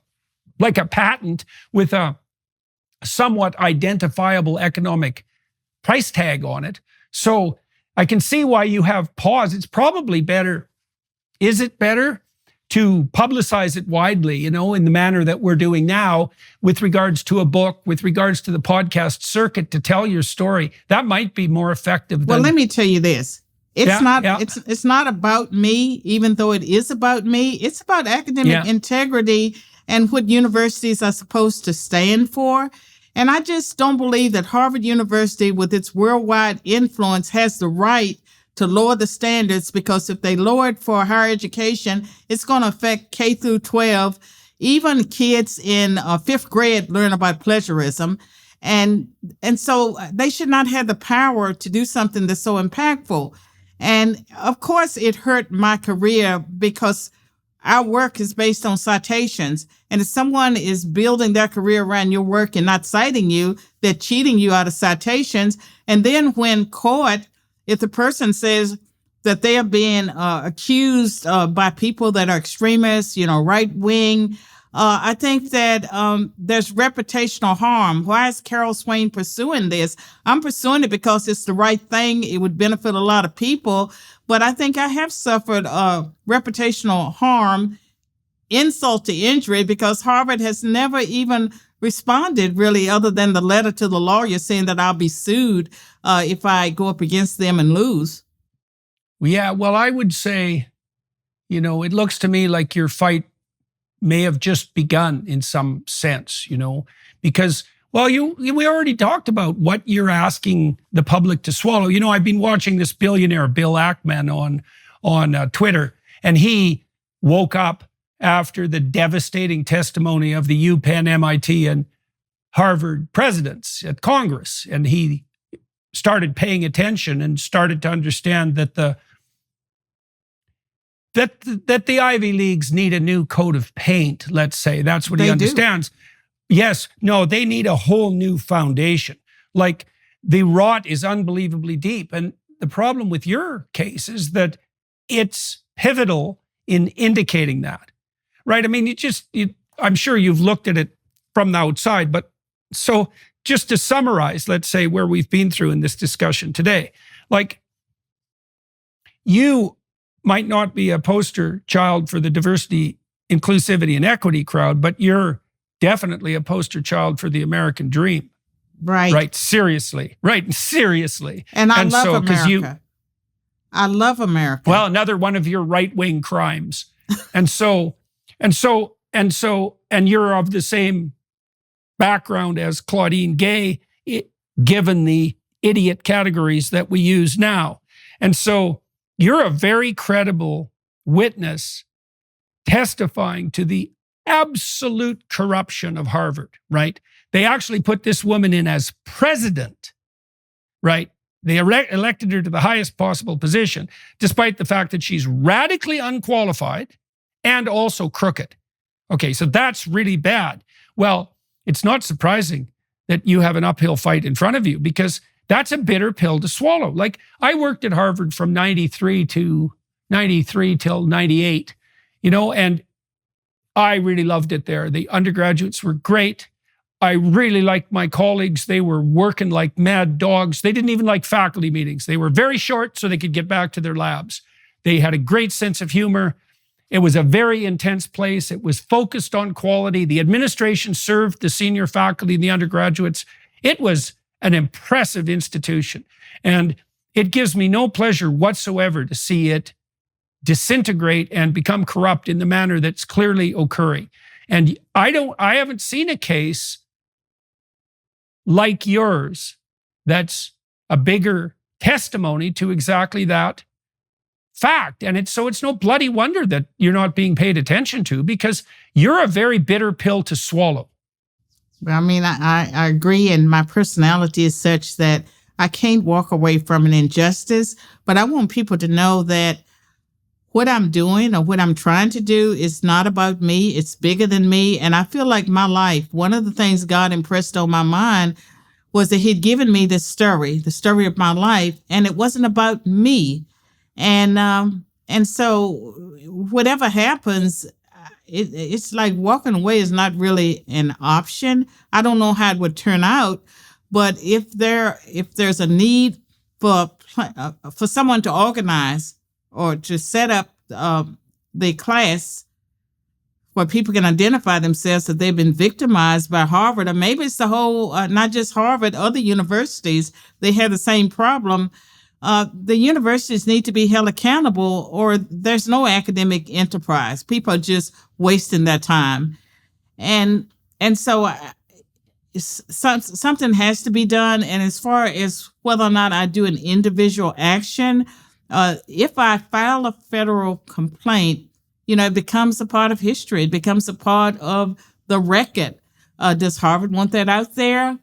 patent with a somewhat identifiable economic price tag on it. So I can see why you have pause. It's probably better. Is it better to publicize it widely, in the manner that we're doing now with regards to a book, with regards to the podcast circuit, to tell your story? That might be more effective. Well, let me tell you this. It's not about me, even though it is about me. It's about academic integrity and what universities are supposed to stand for. And I just don't believe that Harvard University, with its worldwide influence, has the right to lower the standards, because if they lower it for higher education, it's going to affect K through 12. Even kids in fifth grade learn about plagiarism. And so they should not have the power to do something that's so impactful. And of course, it hurt my career because our work is based on citations. And if someone is building their career around your work and not citing you, they're cheating you out of citations. And then when caught, if the person says that they are being accused by people that are extremists, right wing, I think that there's reputational harm. Why is Carol Swain pursuing this? I'm pursuing it because it's the right thing. It would benefit a lot of people. But I think I have suffered reputational harm, insult to injury, because Harvard has never even responded really, other than the letter to the lawyer saying that I'll be sued if I go up against them and lose. Yeah, well, I would say, it looks to me like your fight may have just begun in some sense, because, well, we already talked about what you're asking the public to swallow. I've been watching this billionaire, Bill Ackman, on Twitter, and he woke up after the devastating testimony of the UPenn, MIT, and Harvard presidents at Congress. And he started paying attention and started to understand that the Ivy Leagues need a new coat of paint, let's say. That's what he understands. Yes, no, they need a whole new foundation. Like, the rot is unbelievably deep. And the problem with your case is that it's pivotal in indicating that, right? I mean, I'm sure you've looked at it from the outside, but so just to summarize, let's say, where we've been through in this discussion today, like, you might not be a poster child for the diversity, inclusivity, and equity crowd, but you're definitely a poster child for the American dream. Right. Seriously. And I love America. I love America. Well, another one of your right-wing crimes. and you're of the same background as Claudine Gay, given the idiot categories that we use now. And so you're a very credible witness testifying to the absolute corruption of Harvard, right? They actually put this woman in as president, right? They elected her to the highest possible position, despite the fact that she's radically unqualified and also crooked. Okay, so that's really bad. Well, it's not surprising that you have an uphill fight in front of you, because that's a bitter pill to swallow. Like, I worked at Harvard from 93 till 98, and I really loved it there. The undergraduates were great. I really liked my colleagues. They were working like mad dogs. They didn't even like faculty meetings. They were very short so they could get back to their labs. They had a great sense of humor. It was a very intense place. It was focused on quality. The administration served the senior faculty and the undergraduates. It was an impressive institution. And it gives me no pleasure whatsoever to see it disintegrate and become corrupt in the manner that's clearly occurring. And I haven't seen a case like yours that's a bigger testimony to exactly that fact. And it's no bloody wonder that you're not being paid attention to, because you're a very bitter pill to swallow. I mean, I agree, and my personality is such that I can't walk away from an injustice, but I want people to know that what I'm doing or what I'm trying to do is not about me. It's bigger than me. And I feel like my life, one of the things God impressed on my mind was that he'd given me this story, the story of my life, and it wasn't about me. And so whatever happens, it's like walking away is not really an option. I don't know how it would turn out, but if there's a need for someone to organize or to set up the class where people can identify themselves that they've been victimized by Harvard, or maybe it's the whole, not just Harvard, other universities, they have the same problem. The universities need to be held accountable, or there's no academic enterprise. People are just wasting their time. And so something has to be done. And as far as whether or not I do an individual action, if I file a federal complaint, it becomes a part of history. It becomes a part of the record. Does Harvard want that out there?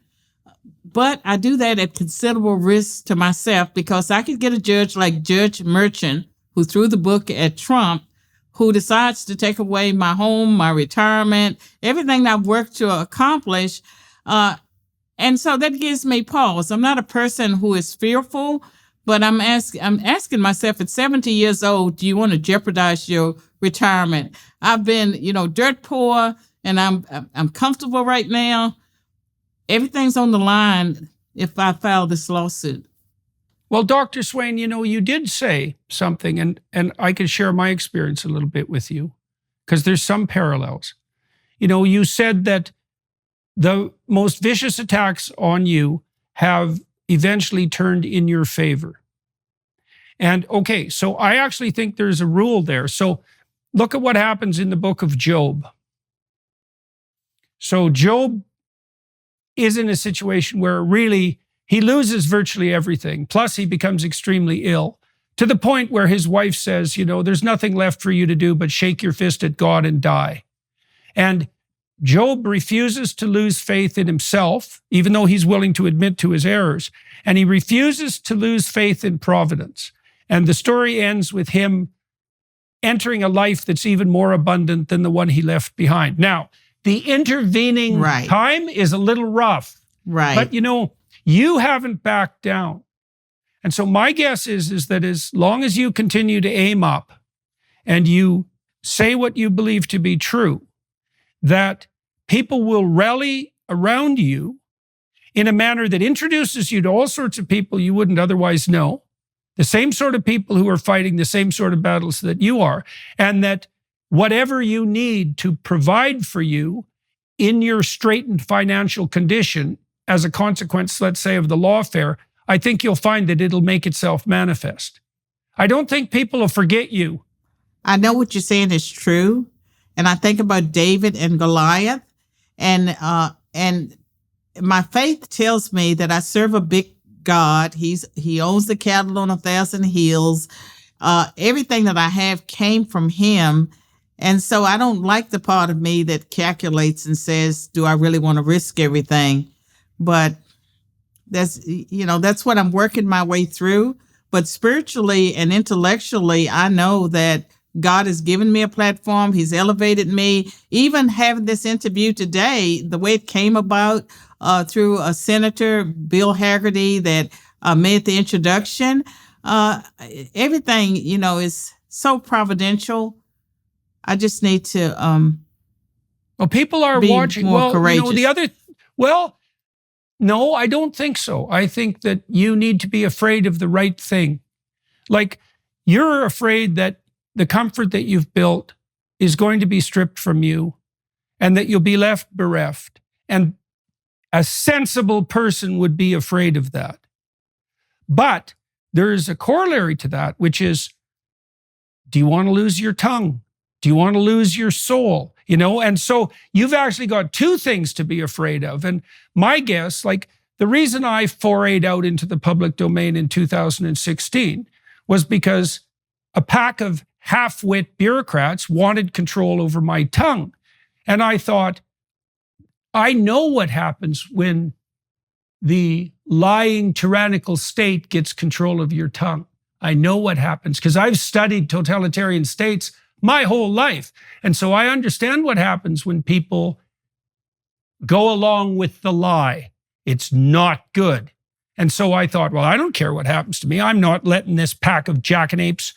But I do that at considerable risk to myself, because I could get a judge like Judge Merchant, who threw the book at Trump, who decides to take away my home, my retirement, everything I've worked to accomplish. And so that gives me pause. I'm not a person who is fearful, but I'm asking myself at 70 years old, do you want to jeopardize your retirement? I've been, dirt poor, and I'm comfortable right now. Everything's on the line if I file this lawsuit. Well, Dr. Swain, you did say something, and I can share my experience a little bit with you, because there's some parallels. You said that the most vicious attacks on you have eventually turned in your favor. And okay, so I actually think there's a rule there. So look at what happens in the book of Job. So Job is in a situation where really he loses virtually everything. Plus he becomes extremely ill, to the point where his wife says, there's nothing left for you to do but shake your fist at God and die. And Job refuses to lose faith in himself, even though he's willing to admit to his errors. And he refuses to lose faith in providence. And the story ends with him entering a life that's even more abundant than the one he left behind. Now, the intervening time is a little rough. Right. But you haven't backed down. And so my guess is that as long as you continue to aim up and you say what you believe to be true, that people will rally around you in a manner that introduces you to all sorts of people you wouldn't otherwise know, the same sort of people who are fighting the same sort of battles that you are, and that whatever you need to provide for you in your straitened financial condition as a consequence, let's say, of the lawfare, I think you'll find that it'll make itself manifest. I don't think people will forget you. I know what you're saying is true. And I think about David and Goliath, and my faith tells me that I serve a big God. He owns the cattle on 1,000 hills. Everything that I have came from him. And so I don't like the part of me that calculates and says, do I really want to risk everything? But that's what I'm working my way through. But spiritually and intellectually, I know that God has given me a platform. He's elevated me. Even having this interview today, the way it came about through a senator, Bill Haggerty, that made the introduction, everything, is so providential. I just need to well, people are be watching. more courageous. No, I don't think so. I think that you need to be afraid of the right thing. Like, you're afraid that the comfort that you've built is going to be stripped from you and that you'll be left bereft. And a sensible person would be afraid of that. But there's a corollary to that, which is, do you want to lose your tongue? Do you want to lose your soul? And so you've actually got two things to be afraid of. And my guess, like the reason I forayed out into the public domain in 2016 was because a pack of half-wit bureaucrats wanted control over my tongue. And I thought, I know what happens when the lying tyrannical state gets control of your tongue. I know what happens because I've studied totalitarian states my whole life. And so I understand what happens when people go along with the lie. It's not good. And so I thought, well, I don't care what happens to me. I'm not letting this pack of jackanapes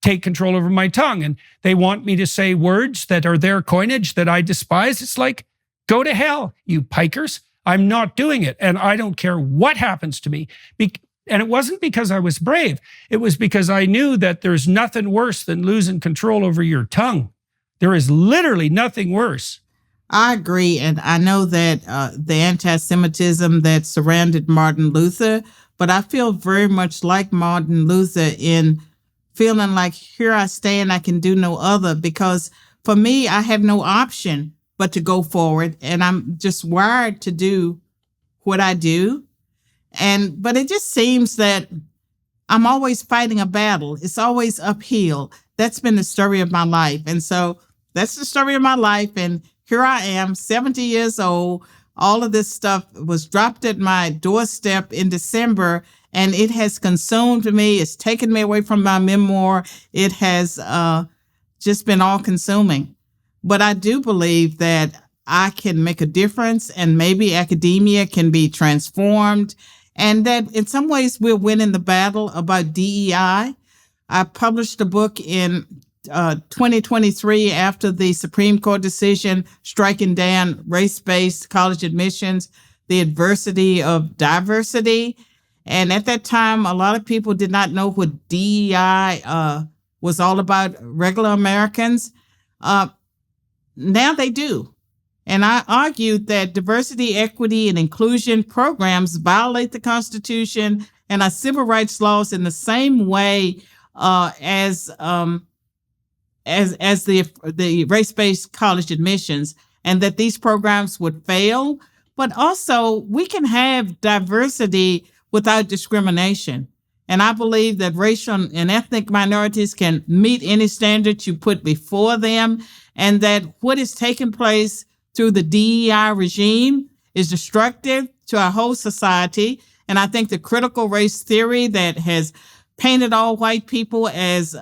take control over my tongue. And they want me to say words that are their coinage that I despise. It's like, go to hell, you pikers. I'm not doing it. And I don't care what happens to me. And it wasn't because I was brave. It was because I knew that there's nothing worse than losing control over your tongue. There is literally nothing worse. I agree. And I know that the anti-Semitism that surrounded Martin Luther, but I feel very much like Martin Luther in feeling like here I stand, I can do no other, because for me, I had no option but to go forward. And I'm just wired to do what I do. But it just seems that I'm always fighting a battle. It's always uphill. That's been the story of my life. And so that's the story of my life. And here I am, 70 years old. All of this stuff was dropped at my doorstep in December, and it has consumed me. It's taken me away from my memoir. It has just been all consuming. But I do believe that I can make a difference, and maybe academia can be transformed, and that in some ways we're winning the battle about DEI. I published a book in 2023 after the Supreme Court decision striking down race-based college admissions, the adversity of diversity. And at that time, a lot of people did not know what DEI was all about, regular Americans. Now they do. And I argued that diversity, equity, and inclusion programs violate the Constitution and our civil rights laws in the same way as the race-based college admissions, and that these programs would fail. But also, we can have diversity without discrimination. And I believe that racial and ethnic minorities can meet any standards you put before them, and that what is taking place through the DEI regime is destructive to our whole society. And I think the critical race theory that has painted all white people as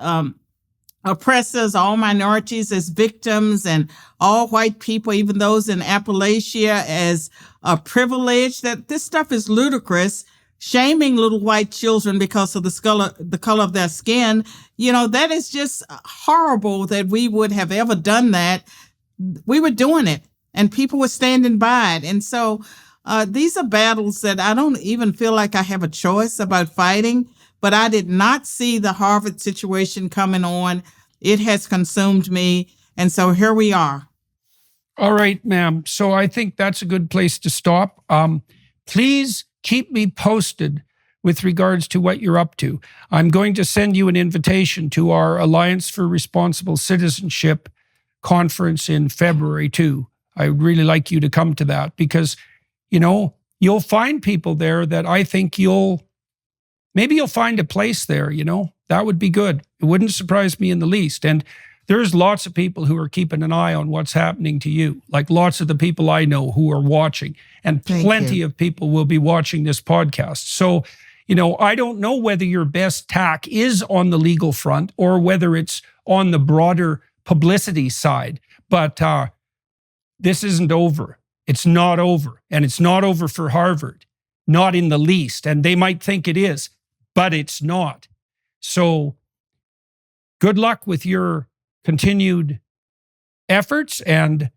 oppressors, all minorities as victims, and all white people, even those in Appalachia, as a privilege, that this stuff is ludicrous. Shaming little white children because of the color of their skin, that is just horrible that we would have ever done that. We were doing it, and people were standing by it. And so these are battles that I don't even feel like I have a choice about fighting, but I did not see the Harvard situation coming on. It has consumed me. And so here we are. All right, ma'am. So I think that's a good place to stop. Please keep me posted with regards to what you're up to. I'm going to send you an invitation to our Alliance for Responsible Citizenship conference in February too. I'd really like you to come to that because, you'll find people there that I think maybe you'll find a place there, that would be good. It wouldn't surprise me in the least. And there's lots of people who are keeping an eye on what's happening to you, like lots of the people I know who are watching, and plenty of people will be watching this podcast. So, I don't know whether your best tack is on the legal front or whether it's on the broader publicity side, but this isn't over. It's not over, and it's not over for Harvard, not in the least. And they might think it is, but it's not. So good luck with your continued efforts, and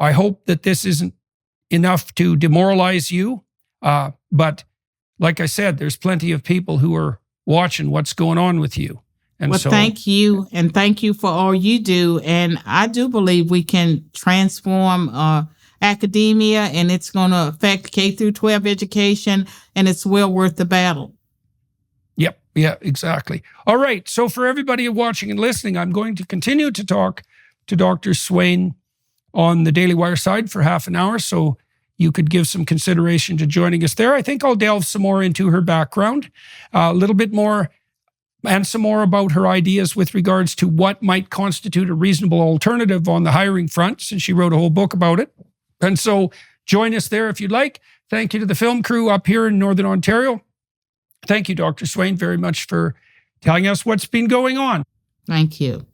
I hope that this isn't enough to demoralize you. But like I said, there's plenty of people who are watching what's going on with you. And well, thank you, and thank you for all you do. And I do believe we can transform academia, and it's going to affect K through 12 education, and it's well worth the battle. Yep. Yeah, exactly. All right. So for everybody watching and listening, I'm going to continue to talk to Dr. Swain on the Daily Wire side for half an hour. So you could give some consideration to joining us there. I think I'll delve some more into her background, a little bit more, and some more about her ideas with regards to what might constitute a reasonable alternative on the hiring front, since she wrote a whole book about it. And so join us there if you'd like. Thank you to the film crew up here in Northern Ontario. Thank you, Dr. Swain, very much for telling us what's been going on. Thank you.